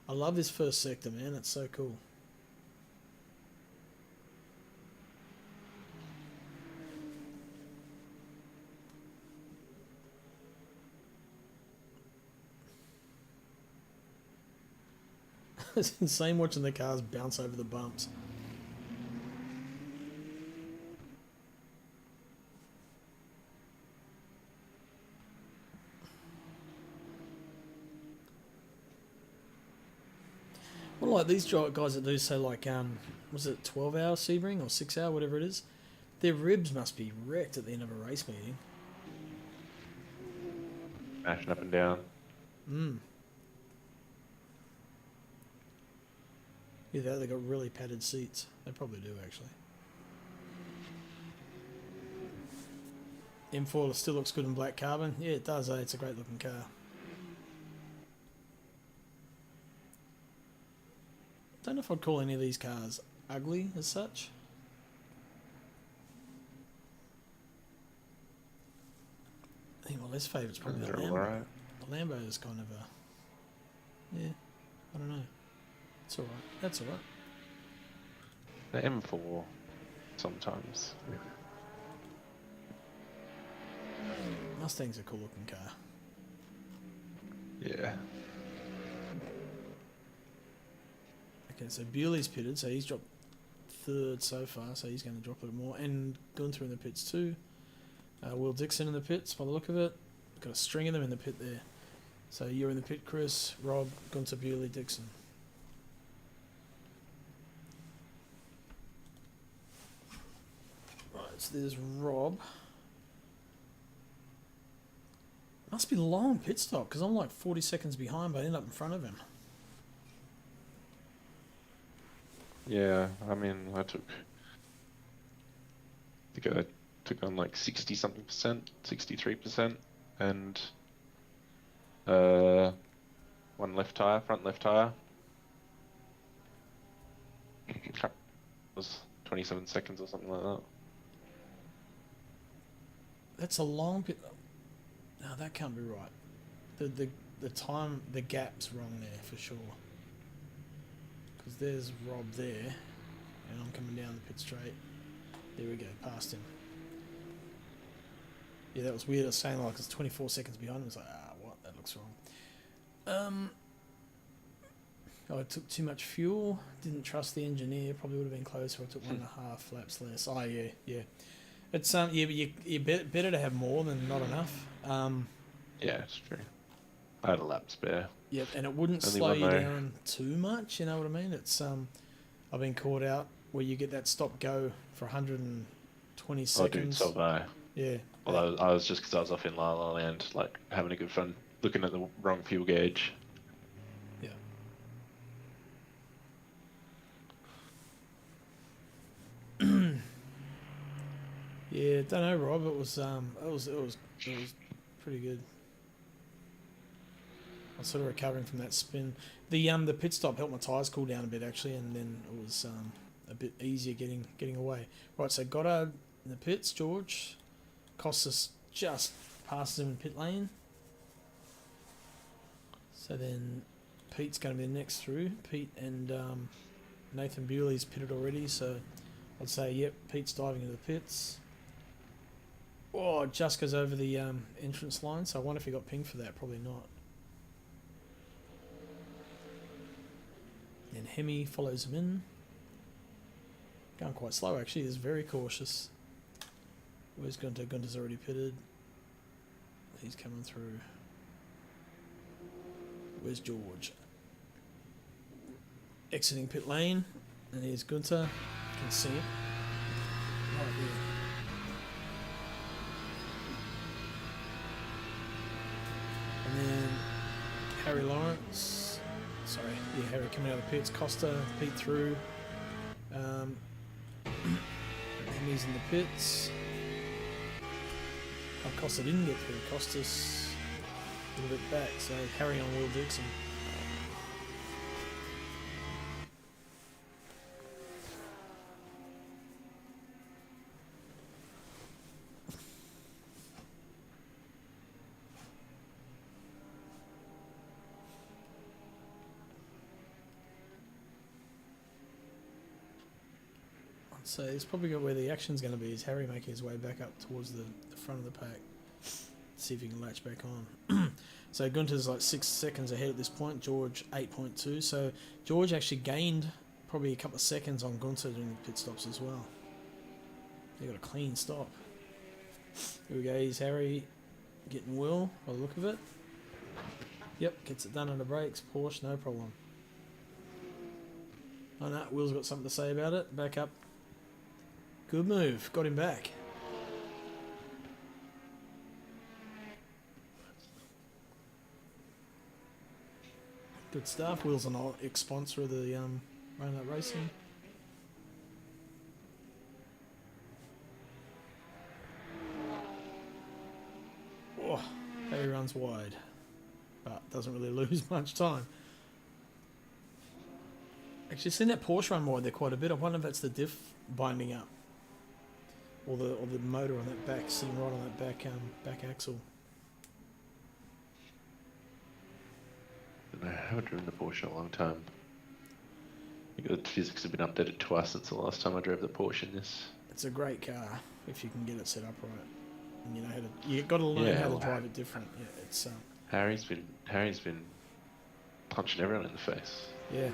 I love this first sector, man. It's so cool. It's insane watching the cars bounce over the bumps. Well, like these guys that do say like, was it 12-hour Sebring or 6-hour, whatever it is? Their ribs must be wrecked at the end of a race meeting. Mashing up and down. Yeah, they got really padded seats. They probably do, actually. M4 still looks good in black carbon. Yeah, it does, eh? It's a great looking car. Don't know if I'd call any of these cars ugly as such. I think my less favourite's probably the They're Lambo. alright. The Lambo is kind of a... Yeah, I don't know. It's alright. That's alright. The M4 sometimes. Mustang's a cool looking car. Yeah. Okay, so Bewley's pitted, so he's dropped 3rd so far, so he's going to drop a little more. And Gunther in the pits too. Will Dixon in the pits by the look of it. Got a string of them in the pit there. So you're in the pit, Chris, Rob, Gunther, Bewley, Dixon. Right, so there's Rob. Must be long pit stop, because I'm like 40 seconds behind, but I end up in front of him. Yeah, I mean, I think I took on like 60 something percent, 63%, and one left tire, front left tire. Was 27 seconds or something like that. That's a long pit. No, that can't be right. The time, the gap's wrong there for sure. Because there's Rob there, and I'm coming down the pit straight. There we go, past him. Yeah, that was weird. I was saying like it's 24 seconds behind him. I was like, what? That looks wrong. I took too much fuel. Didn't trust the engineer. Probably would have been closer. I took 1.5 laps less. Oh yeah. It's yeah, but you better to have more than not enough. Yeah, it's true. I had a lap spare. Yep, and it wouldn't Only slow one you though. down too much. You know what I mean? It's I've been caught out where you get that stop go for 120 Oh, dude, seconds. so have I. Yeah. Well, I was just because I was off in La La Land, like having a good fun, looking at the wrong fuel gauge. Yeah. Yeah, don't know, Rob. It was pretty good. I was sort of recovering from that spin. The pit stop helped my tyres cool down a bit actually, and then it was a bit easier getting away. Right, so Goddard in the pits, George. Costas just passes him in pit lane. So then Pete's going to be the next through. Pete and Nathan Bewley's pitted already, so I'd say, yep, Pete's diving into the pits. Oh, just goes over the entrance line, so I wonder if he got pinged for that. Probably not. Then Hemi follows him in. Going quite slow actually, he's very cautious. Where's Gunter? Gunter's already pitted. He's coming through. Where's George? Exiting pit lane, and here's Gunter. You can see him. Right there. And then Harry Lawrence. Sorry, yeah, Harry coming out of the pits. Costa, Pete through. Hemi's in the pits. Oh, Costa didn't get through. Costa's a little bit back, so Harry on Will Dixon. So it's probably where the action's going to be is Harry making his way back up towards the front of the pack. See if he can latch back on. So Gunter's like 6 seconds ahead at this point. George 8.2. So George actually gained probably a couple of seconds on Gunter during the pit stops as well. They got a clean stop. Here we go. Here's Harry getting Will by the look of it. Yep, gets it done under brakes. Porsche, no problem. Oh no, Will's got something to say about it. Back up. Good move. Got him back. Good stuff. Will's an ex-sponsor of the Run Up Racing. Oh, Harry runs wide, but doesn't really lose much time. Actually, seen that Porsche run wide there quite a bit. I wonder if that's the diff binding up. Or the motor on that back, sitting right on that back axle. I haven't driven the Porsche in a long time. I think the physics have been updated twice since the last time I drove the Porsche in this. It's a great car if you can get it set up right, and you know how to. You got to learn how to drive it different. Yeah, it's. Harry's been punching everyone in the face. Yeah.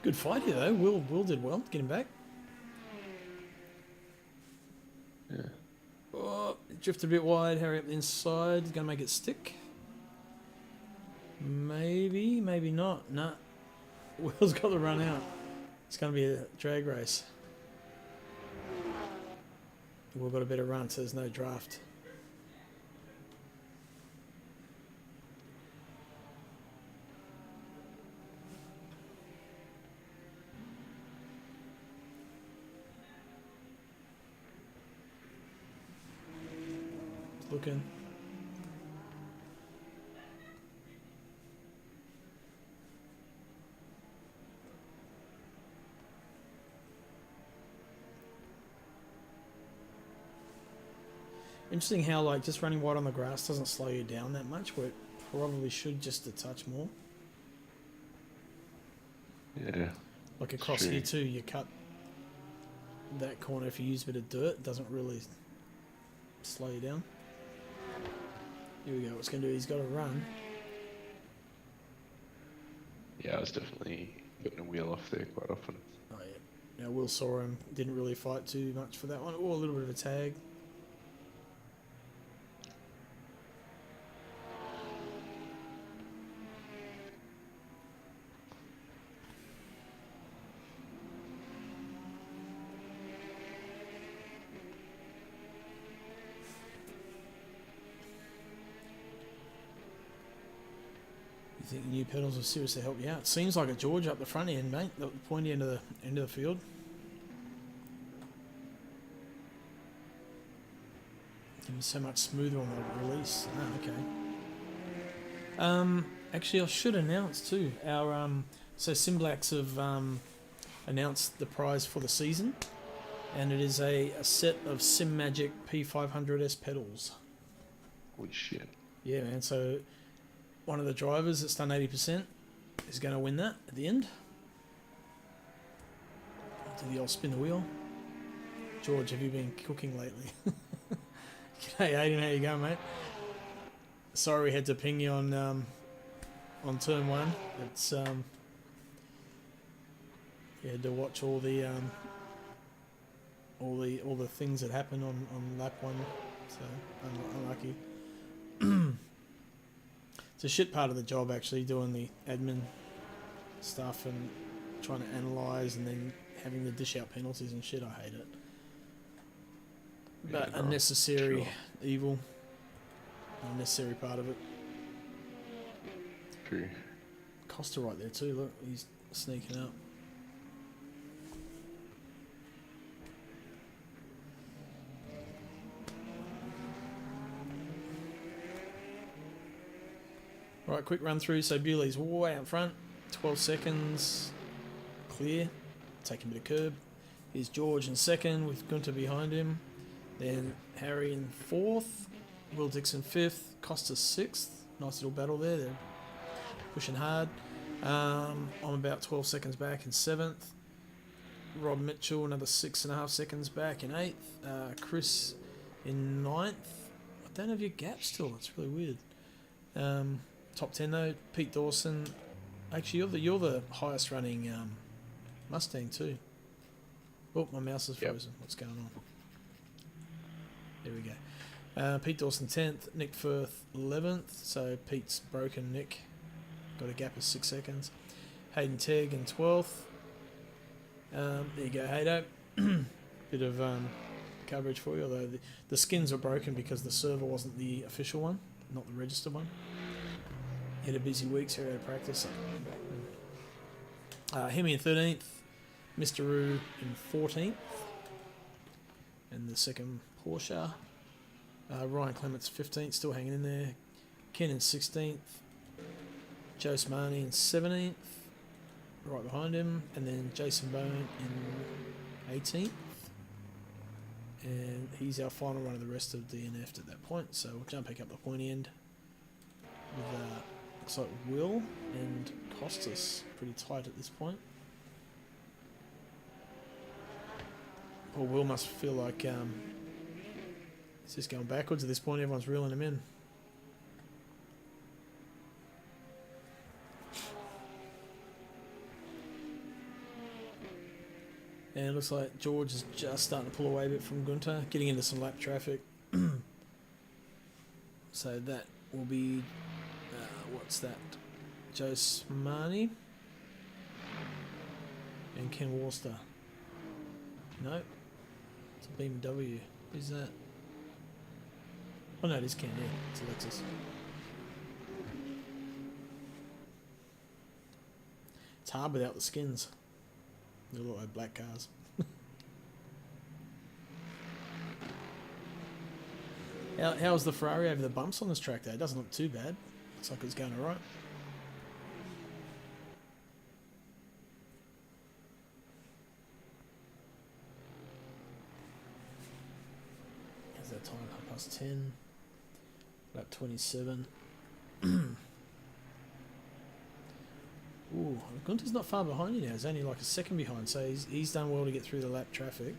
Good fight here though. Will did well to get him back. Yeah. Oh, drifted a bit wide. Harry up the inside. Gonna make it stick. Maybe not. Nah. Will's got the run out. It's gonna be a drag race. Will got a better run, so there's no draft. Looking. Interesting how like just running wide on the grass doesn't slow you down that much, where it probably should just a touch more. Yeah. Like across here too, you cut that corner if you use a bit of dirt, it doesn't really slow you down. Here we go, what's going to do, he's got to run. Yeah, I was definitely putting a wheel off there quite often. Oh yeah. Now Will saw him, didn't really fight too much for that one. Oh, a little bit of a tag. You think new pedals will seriously help you out? Seems like a George up the front end, mate. The pointy end of the field. Give me so much smoother on the release. Ah, okay. Actually, I should announce too. Our so Simblacks have announced the prize for the season, and it is a set of Sim Magic P500S pedals. Holy shit! Yeah, man. So one of the drivers that's done 80% is going to win that at the end. Do the old spin the wheel. George, have you been cooking lately? G'day, Aiden. How you going, mate? Sorry we had to ping you on on turn one. It's you had to watch all the things that happen on lap one. So unlucky. It's a shit part of the job actually, doing the admin stuff and trying to analyse and then having to dish out penalties and shit. I hate it. But Yeah, unnecessary sure. evil. Unnecessary part of it. True. Costa right there too, look, he's sneaking up. Right, quick run through. So Bewley's way out front, 12 seconds, clear, taking a bit of curb. Here's George in second with Gunter behind him. Then Harry in fourth, Will Dixon fifth, Costa sixth. Nice little battle there. They're pushing hard. I'm about 12 seconds back in seventh. Rob Mitchell another 6.5 seconds back in eighth. Chris in ninth. I don't have your gap still. It's really weird. Top 10 though. Pete Dawson. Actually, you're the highest running Mustang too. Oh, my mouse is frozen. Yep. What's going on? There we go. Pete Dawson 10th, Nick Firth 11th. So Pete's broken Nick. Got a gap of 6 seconds. Hayden Tegg in 12th. There you go, Haydo. Bit of coverage for you, although the skins are broken because the server wasn't the official one, not the registered one. He had a busy week, so he had to practice. Hemi in 13th. Mr. Roo in 14th. And the second Porsche. Ryan Clements 15th, still hanging in there. Ken in 16th. Joe Smarney in 17th. Right behind him. And then Jason Bone in 18th. And he's our final run of the rest of DNF at that point. So we'll jump back up the pointy end with looks like Will and Costas pretty tight at this point. Poor Will must feel like it's just going backwards at this point. Everyone's reeling him in. And it looks like George is just starting to pull away a bit from Gunter, getting into some lap traffic. So that will be, what's that? Joe Smarney and Ken Worcester. No, it's a BMW. Who's that? Oh no, it is Ken, yeah, it's Alexis. It's hard without the skins. They look like black cars. How's the Ferrari over the bumps on this track though? It doesn't look too bad. Looks like it's going alright. How's that time? 10:30. Lap 27. Ooh, Gunter's not far behind you now. He's only like a second behind, so he's done well to get through the lap traffic.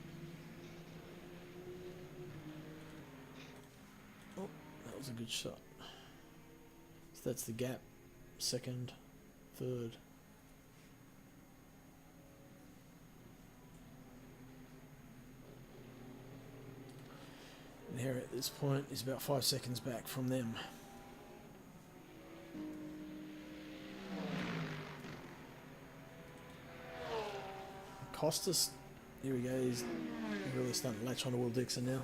Oh, that was a good shot. So that's the gap. Second, third. And here at this point is about 5 seconds back from them. Costas, here we go, he's really starting to latch on to Will Dixon now.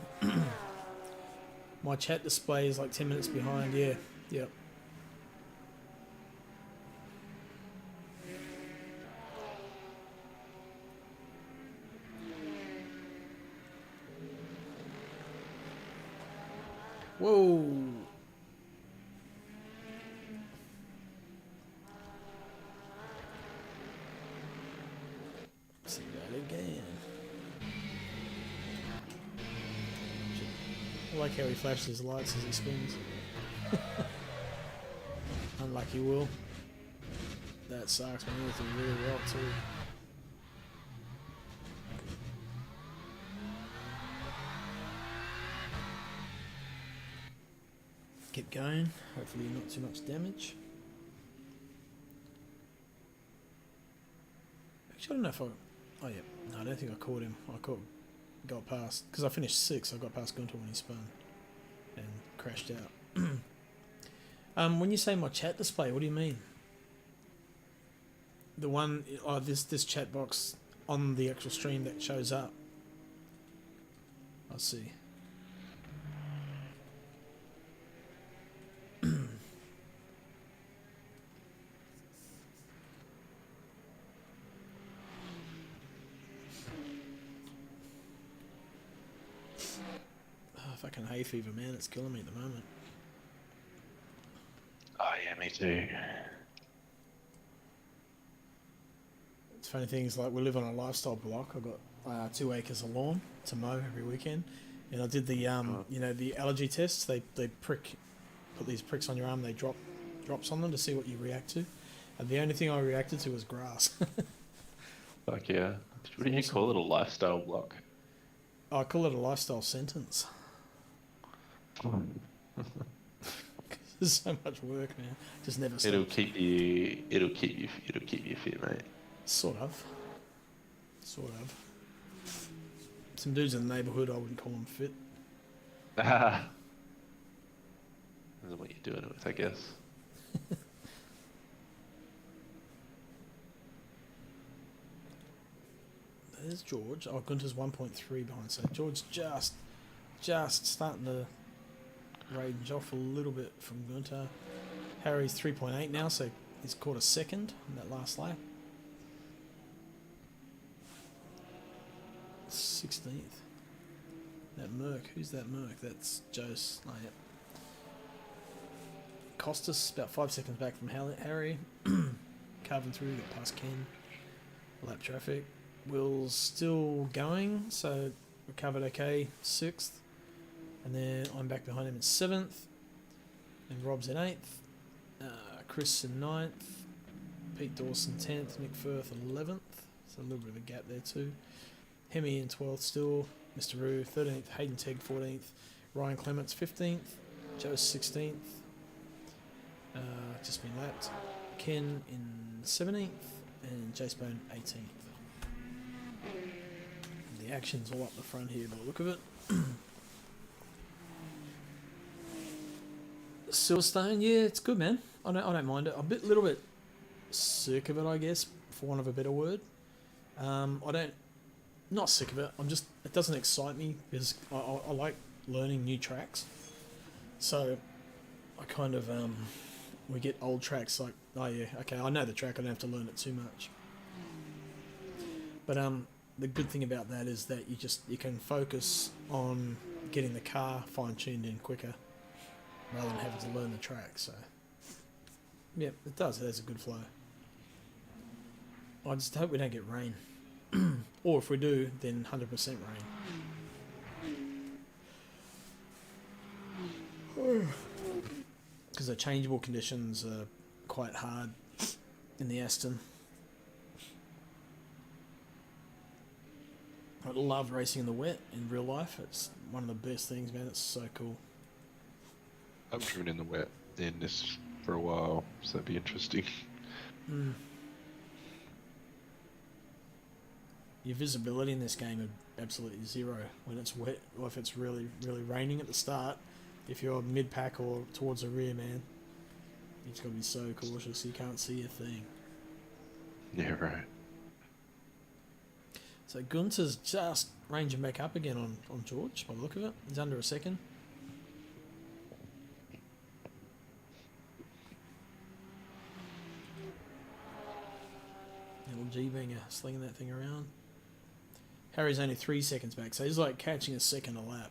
My chat display is like 10 minutes behind, yeah, yep. Whoa! See that again. I like how he flashes his lights as he spins. Unlucky Will. That sucks, man. He was doing really well too. Keep going. Hopefully not too much damage. Actually, I don't know if I... Oh, yeah. No, I don't think I caught him. Got past... Because I finished 6th, I got past Gunter when he spun. And crashed out. When you say my chat display, what do you mean? The one... Oh, this chat box on the actual stream that shows up. I see. Fucking hay fever, man. It's killing me at the moment. Oh yeah, me too. It's funny things like we live on a lifestyle block. I've got 2 acres of lawn to mow every weekend, and I did the you know, the allergy tests. They put these pricks on your arm. They drops on them to see what you react to, and the only thing I reacted to was grass. Fuck yeah. What do you call it? A lifestyle block? I call it a lifestyle sentence. There's so much work, man. Just never stops. It'll keep you fit, mate. Sort of. Some dudes in the neighbourhood, I wouldn't call them fit. That's what you're doing it with, I guess. There's George. Oh, Gunter's 1.3 behind, so George just starting to range off a little bit from Gunter. Harry's 3.8 now, so he's caught a second in that last lap. 16th. That Merc. Who's that Merc? That's Joe's. Oh, yeah. Costas, about 5 seconds back from Harry. Carving through, got past Ken. Lap traffic. Will's still going, so recovered okay, 6th. And then I'm back behind him in 7th. And Rob's in 8th. Chris in 9th. Pete Dawson 10th. Nick Firth 11th. So a little bit of a gap there too. Hemi in 12th still. Mr. Roo 13th. Hayden Tegg 14th. Ryan Clements 15th. Joe 16th. Just been lapped. Ken in 17th. And Jace Bone 18th. The action's all up the front here by the look of it. Silverstone, yeah, it's good, man. I don't mind it. I'm a little bit sick of it, I guess, for want of a better word. Not sick of it. It doesn't excite me because I like learning new tracks. So I kind of we get old tracks like, oh yeah, okay, I know the track. I don't have to learn it too much. But the good thing about that is that you can focus on getting the car fine-tuned in quicker rather than having to learn the track. So yeah, it does. It has a good flow. I just hope we don't get rain. Or if we do, then 100% rain. Because the changeable conditions are quite hard in the Aston. I love racing in the wet in real life. It's one of the best things, man. It's so cool. I've driven in the wet in this for a while, so that'd be interesting. Mm. Your visibility in this game is absolutely zero when it's wet, or if it's really, really raining at the start. If you're mid-pack or towards the rear, man, you just got to be so cautious you can't see a thing. Yeah, right. So Gunter's just ranging back up again on George, by the look of it. He's under a second. Little G-banger slinging that thing around. Harry's only 3 seconds back, so he's like catching a second a lap.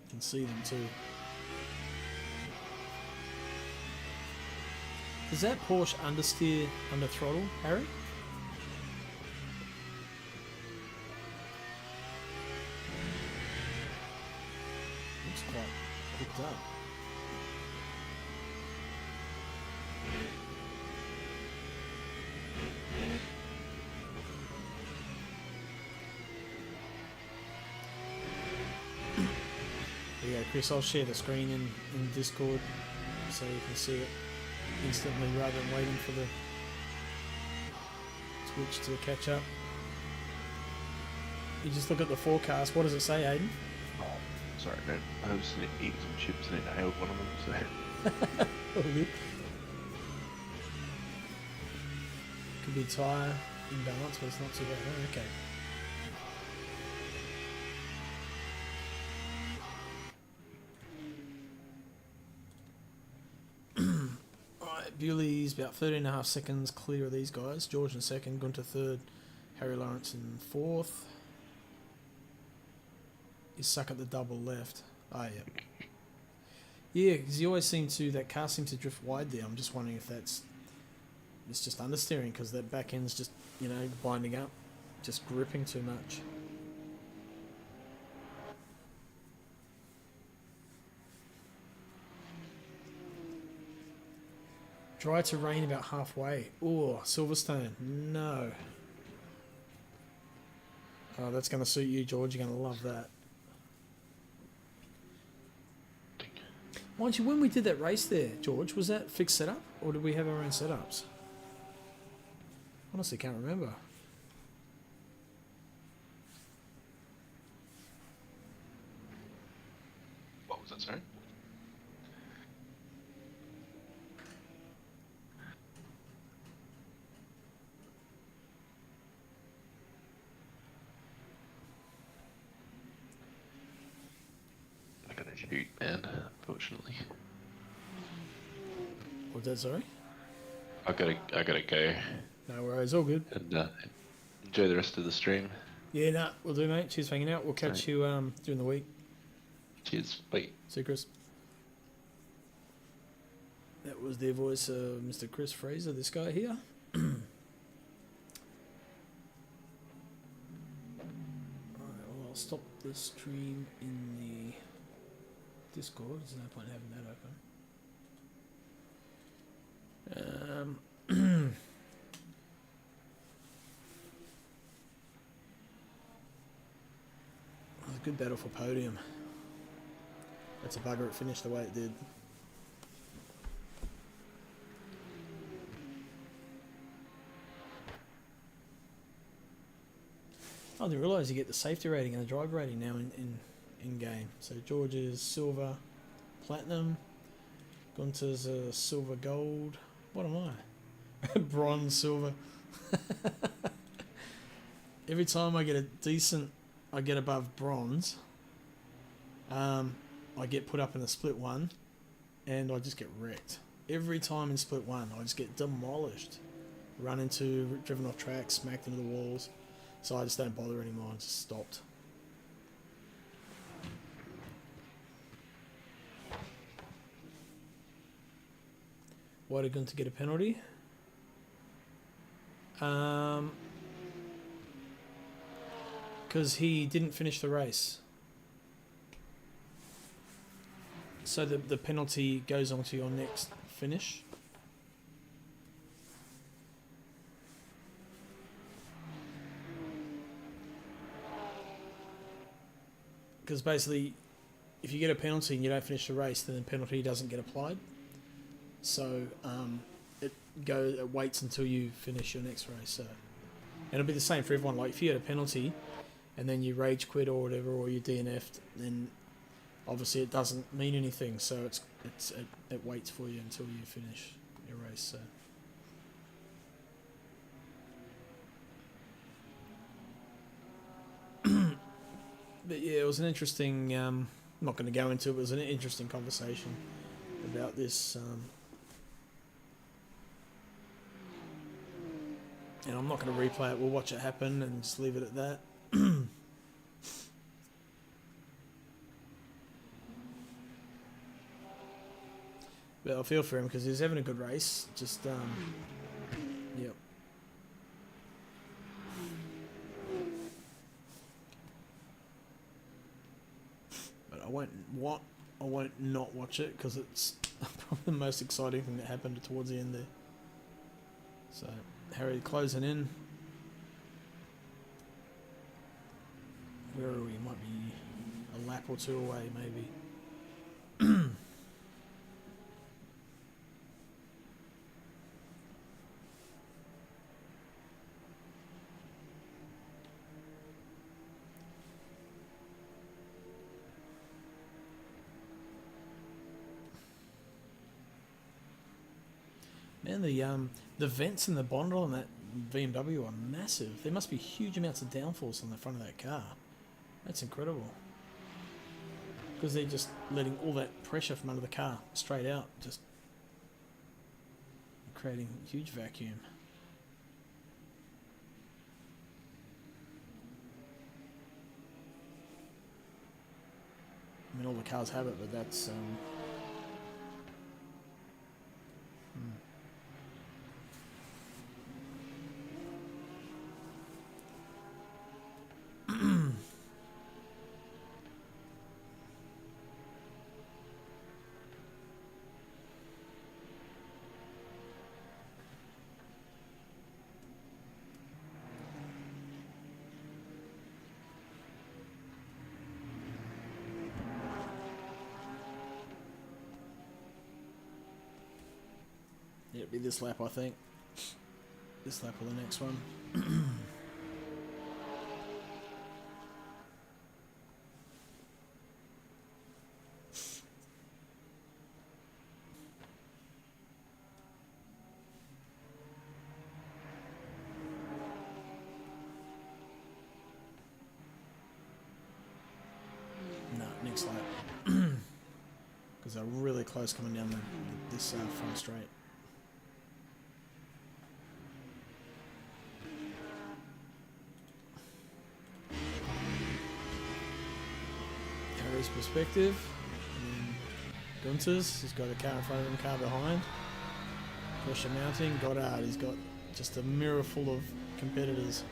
You can see them too. Does that Porsche understeer under throttle, Harry? Looks quite hooked up. There you go, Chris. I'll share the screen in Discord so you can see it instantly rather than waiting for the Twitch to catch up. You just look at the forecast. What does it say, Aiden? Oh, sorry, man. I was eating some chips and it nailed one of them, so... All good. Could be tyre imbalance, but it's not too bad. Oh, okay. Alright, Bewley's about 13.5 seconds clear of these guys. George in second, Gunter third, Harry Lawrence in fourth. He's stuck at the double left. Oh, yeah. Yeah, because you always seem to, that car seems to drift wide there. I'm just wondering if it's just understeering because that back end's just, you know, binding up, just gripping too much. Dry to rain about halfway. Oh, Silverstone. No. Oh, that's going to suit you, George. You're going to love that. Mind you, when we did that race there, George, was that fixed setup? Or did we have our own setups? Honestly, can't remember. What was that, sorry? I gotta shoot, man, unfortunately. What's that, sorry? I gotta go. No worries, all good. And enjoy the rest of the stream. Yeah, nah, we'll do, mate. Cheers for hanging out. We'll catch you during the week. Cheers. Bye. See you, Chris. That was the voice of Mr. Chris Fraser, this guy here. Alright, well, I'll stop the stream in the Discord. There's no point in having that open. It was a good battle for podium. That's a bugger it finished the way it did. I didn't realise you get the safety rating and the drive rating now in game. So George is silver, platinum. Gunter's a silver gold. What am I? Bronze, silver. Every time I get a decent, I get above bronze. I get put up in a split one, and I just get wrecked. Every time in split one, I just get demolished. Run into, driven off track, smacked into the walls. So I just don't bother anymore. I just stopped. Why did Gunter get a penalty? Because he didn't finish the race. So the penalty goes on to your next finish. Because basically, if you get a penalty and you don't finish the race, then the penalty doesn't get applied. So it waits until you finish your next race. So, and it'll be the same for everyone. Like if you get a penalty, and then you rage quit or whatever, or you DNF'd, then obviously it doesn't mean anything. So it waits for you until you finish your race. So. But yeah, it was an interesting. I'm not going to go into it. It was an interesting conversation about this. And I'm not going to replay it. We'll watch it happen and just leave it at that. But I feel for him because he's having a good race. Just, yep. But I won't not watch it because it's probably the most exciting thing that happened towards the end there. So Harry closing in. Where are we? Might be a lap or two away, maybe. man. The vents in the bondle on that BMW are massive. There must be huge amounts of downforce on the front of that car. That's incredible. Because they're just letting all that pressure from under the car straight out, just creating a huge vacuum. I mean, all the cars have it, but that's yeah, it'll be this lap, I think. This lap or the next one. No, next lap. Because they're really close coming down this front straight. Harry's perspective. Gunter's, he's got a car in front of him, car behind. Pressure mounting. Goddard, he's got just a mirror full of competitors.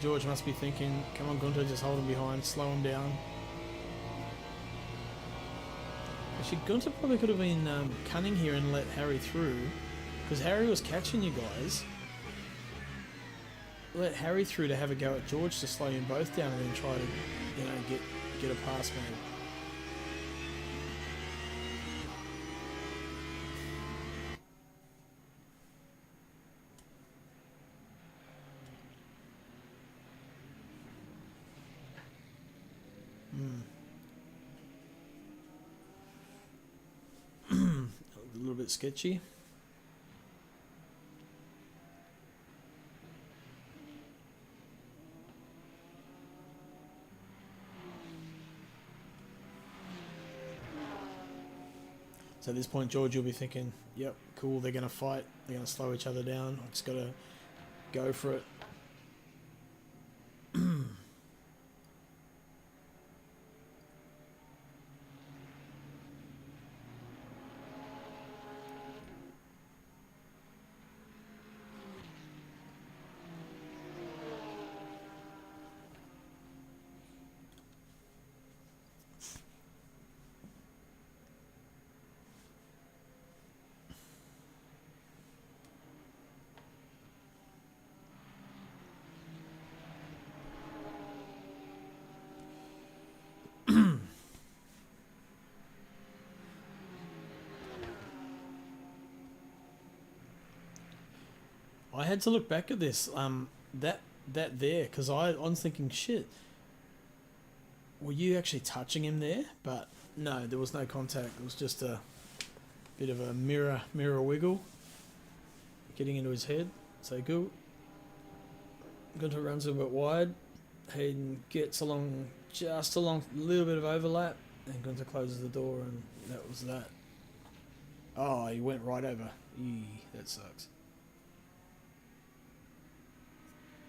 George must be thinking, come on Gunter, just hold him behind, slow him down. Actually, Gunter probably could have been cunning here and let Harry through, because Harry was catching you guys. Let Harry through to have a go at George to slow you both down and then try to, you know, get a pass made. A little bit sketchy. So at this point, George, you'll be thinking, yep, cool, they're going to fight. They're going to slow each other down. I just got to go for it. I had to look back at this, that there, because I was thinking, shit, were you actually touching him there? But no, there was no contact. It was just a bit of a mirror wiggle, getting into his head. So good. Gunter runs a bit wide. Hayden gets along, just along a little bit of overlap, and Gunter closes the door, and that was that. Oh, he went right over. Eee, that sucks.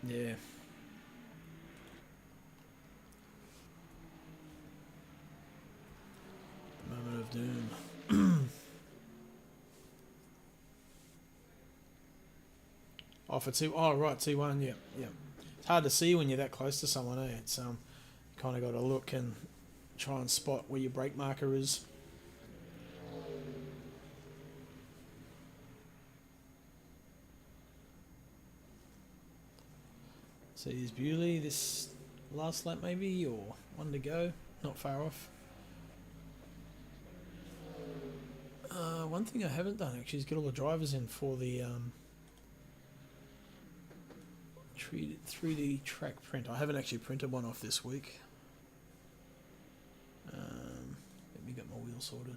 Yeah. Moment of doom. Oh, for two. Oh, right, T1. Yeah, yeah. It's hard to see when you're that close to someone. Eh? It's kind of got to look and try and spot where your brake marker is. So here's Bewley, this last lap maybe, or one to go, not far off. One thing I haven't done actually is get all the drivers in for the 3D track print. I haven't actually printed one off this week. Let me get my wheel sorted.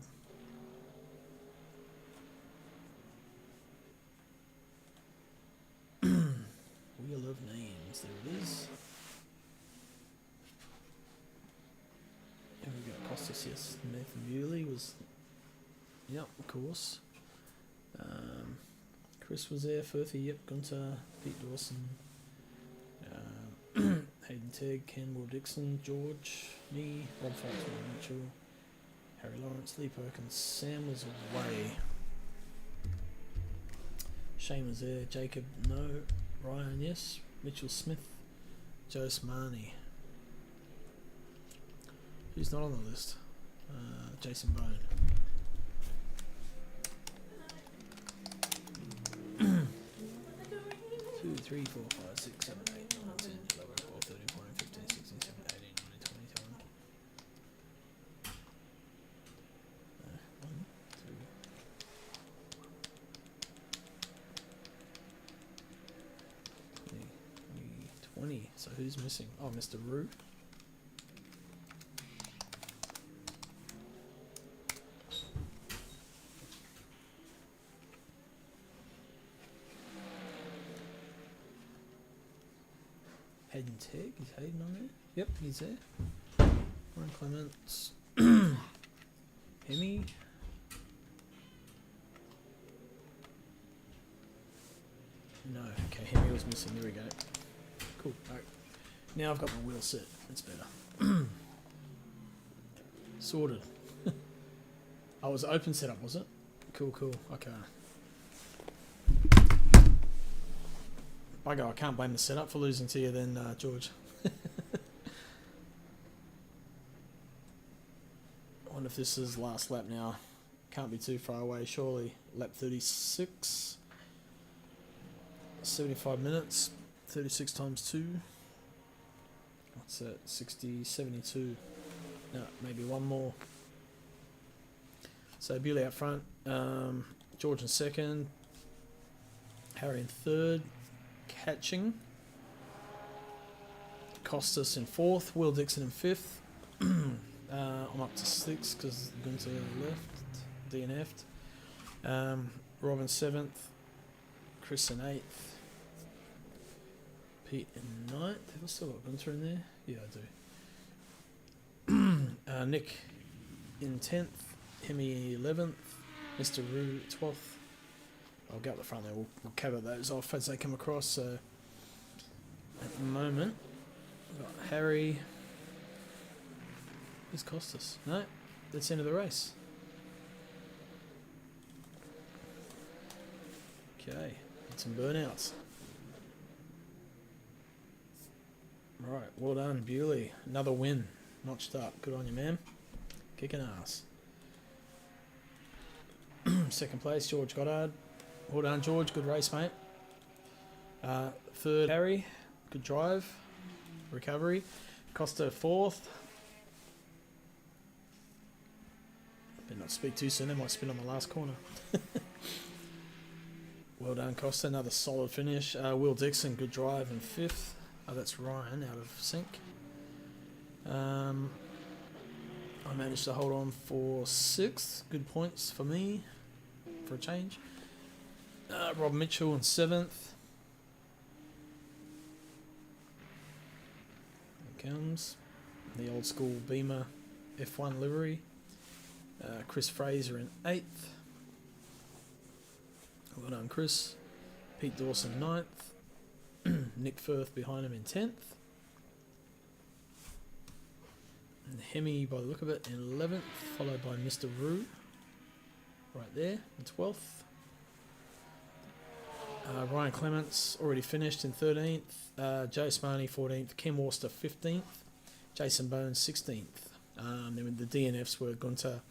points. There it is. Here we go. Costas, yes. Nathan Bewley was. Yep, of course. Chris was there. Furphy, yep. Gunter, Pete Dawson. Hayden Tegg, Ken Will Dixon, George, me, Rob Fox, Ryan Mitchell, Harry Lawrence, Lee Perkins, Sam was away. Shane was there, Jacob, no, Ryan, yes, Mitchell Smith, Joe Smani. Who's not on the list? Jason Bone. 2, 3, 4, 5, 6, 7, 8, 9, 10, 11, 12, 13, 14, 15, 16, 17, 18, 19, 20, 1, 2, 20. So who's missing? Oh, Mr. Roo. Hayden Tegg, is Hayden on there? Yep, he's there. Ryan Clements. Hemi. No, okay, Hemi was missing, there we go. Cool, alright. Now I've got my wheel set, that's better. Sorted. Oh, it was open setup, was it? Cool, okay. Bugger, I can't blame the setup for losing to you then, George. I wonder if this is last lap now. Can't be too far away, surely. Lap 36. 75 minutes. 36 times 2. What's that? 60, 72. No, maybe one more. So Bewley out front. George in second. Harry in third. Catching. Costas in fourth. Will Dixon in fifth. I'm up to sixth because Gunter left. DNF'd. Robin seventh. Chris in eighth. Pete in ninth. Have I still got Gunter in there? Yeah, I do. Nick in 10th. Hemi 11th. Mr. Roo 12th. I'll go up the front there, we'll cover those off as they come across. So at the moment, we've got Harry. Who's Costas? No, that's the end of the race. Okay, got some burnouts. Right, well done, Bewley. Another win, notched up. Good on you, man. Kicking ass. Second place, George Goddard. Well done, George. Good race, mate. Third, Harry. Good drive. Recovery. Costa fourth. Better not speak too soon. They might spin on the last corner. Well done, Costa. Another solid finish. Will Dixon, good drive in fifth. Oh, that's Ryan out of sync. I managed to hold on for sixth. Good points for me for a change. Rob Mitchell in seventh. Here comes the old school Beamer F1 livery. Chris Fraser in eighth. Well done, Chris. Pete Dawson ninth. Nick Firth behind him in 10th. And Hemi, by the look of it, in 11th, followed by Mr. Roo, right there, in 12th. Ryan Clements, already finished in 13th. Joe Smarney, 14th. Kim Worcester, 15th. Jason Bones, 16th. Then the DNFs were Gunter,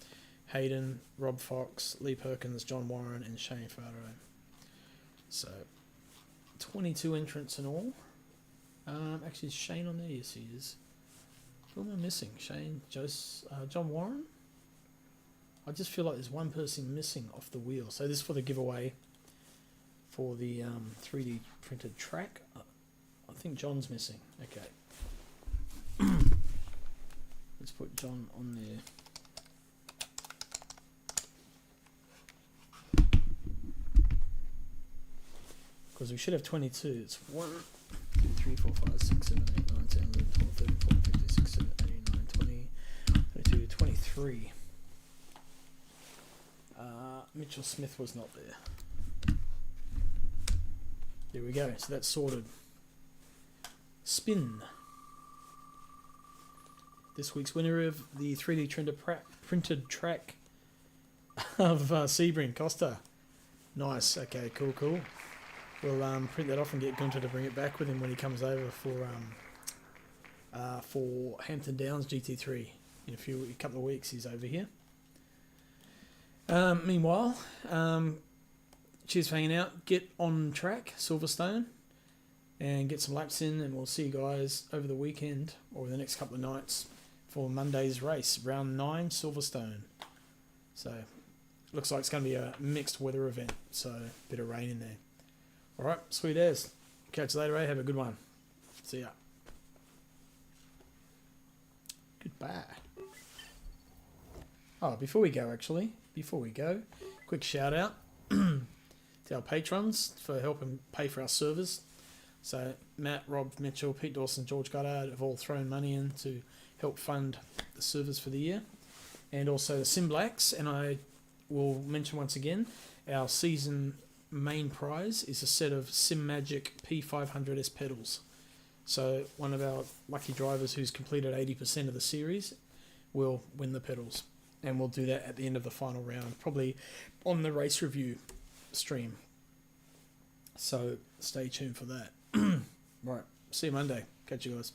Hayden, Rob Fox, Lee Perkins, John Warren, and Shane Farrow. So, 22 entrants in all. Actually, is Shane on there? Yes, he is. Who am I missing? Shane, John Warren? I just feel like there's one person missing off the wheel. So this is for the giveaway for the 3D printed track. I think John's missing. Okay. Let's put John on there. Because we should have 22. It's 1, 2, 3, 4, 4, 5, 6, 7, 8, 9, 10, 11, 12, 13, 14, 15, 16, 17, 18, 19, 20, 22, 23. Mitchell Smith was not there. There we go. So that's sorted. Spin. This week's winner of the 3D printed track of Sebring, Costa. Nice. Okay, cool. We'll print that off and get Gunter to bring it back with him when he comes over for Hampton Downs GT3 in a couple of weeks. He's over here. Meanwhile, cheers for hanging out. Get on track, Silverstone, and get some laps in, and we'll see you guys over the weekend or the next couple of nights for Monday's race, round 9, Silverstone. So, looks like it's going to be a mixed weather event, so a bit of rain in there. Alright, sweet as. Catch you later, eh? Have a good one. See ya. Goodbye. Oh, before we go, quick shout out to our patrons for helping pay for our servers. So Matt, Rob, Mitchell, Pete Dawson, George Goddard have all thrown money in to help fund the servers for the year. And also the Sim Blacks, and I will mention once again, our season main prize is a set of Sim Magic P500S pedals. So one of our lucky drivers who's completed 80% of the series will win the pedals. And we'll do that at the end of the final round, probably on the race review stream. So stay tuned for that. Right, see you Monday. Catch you guys.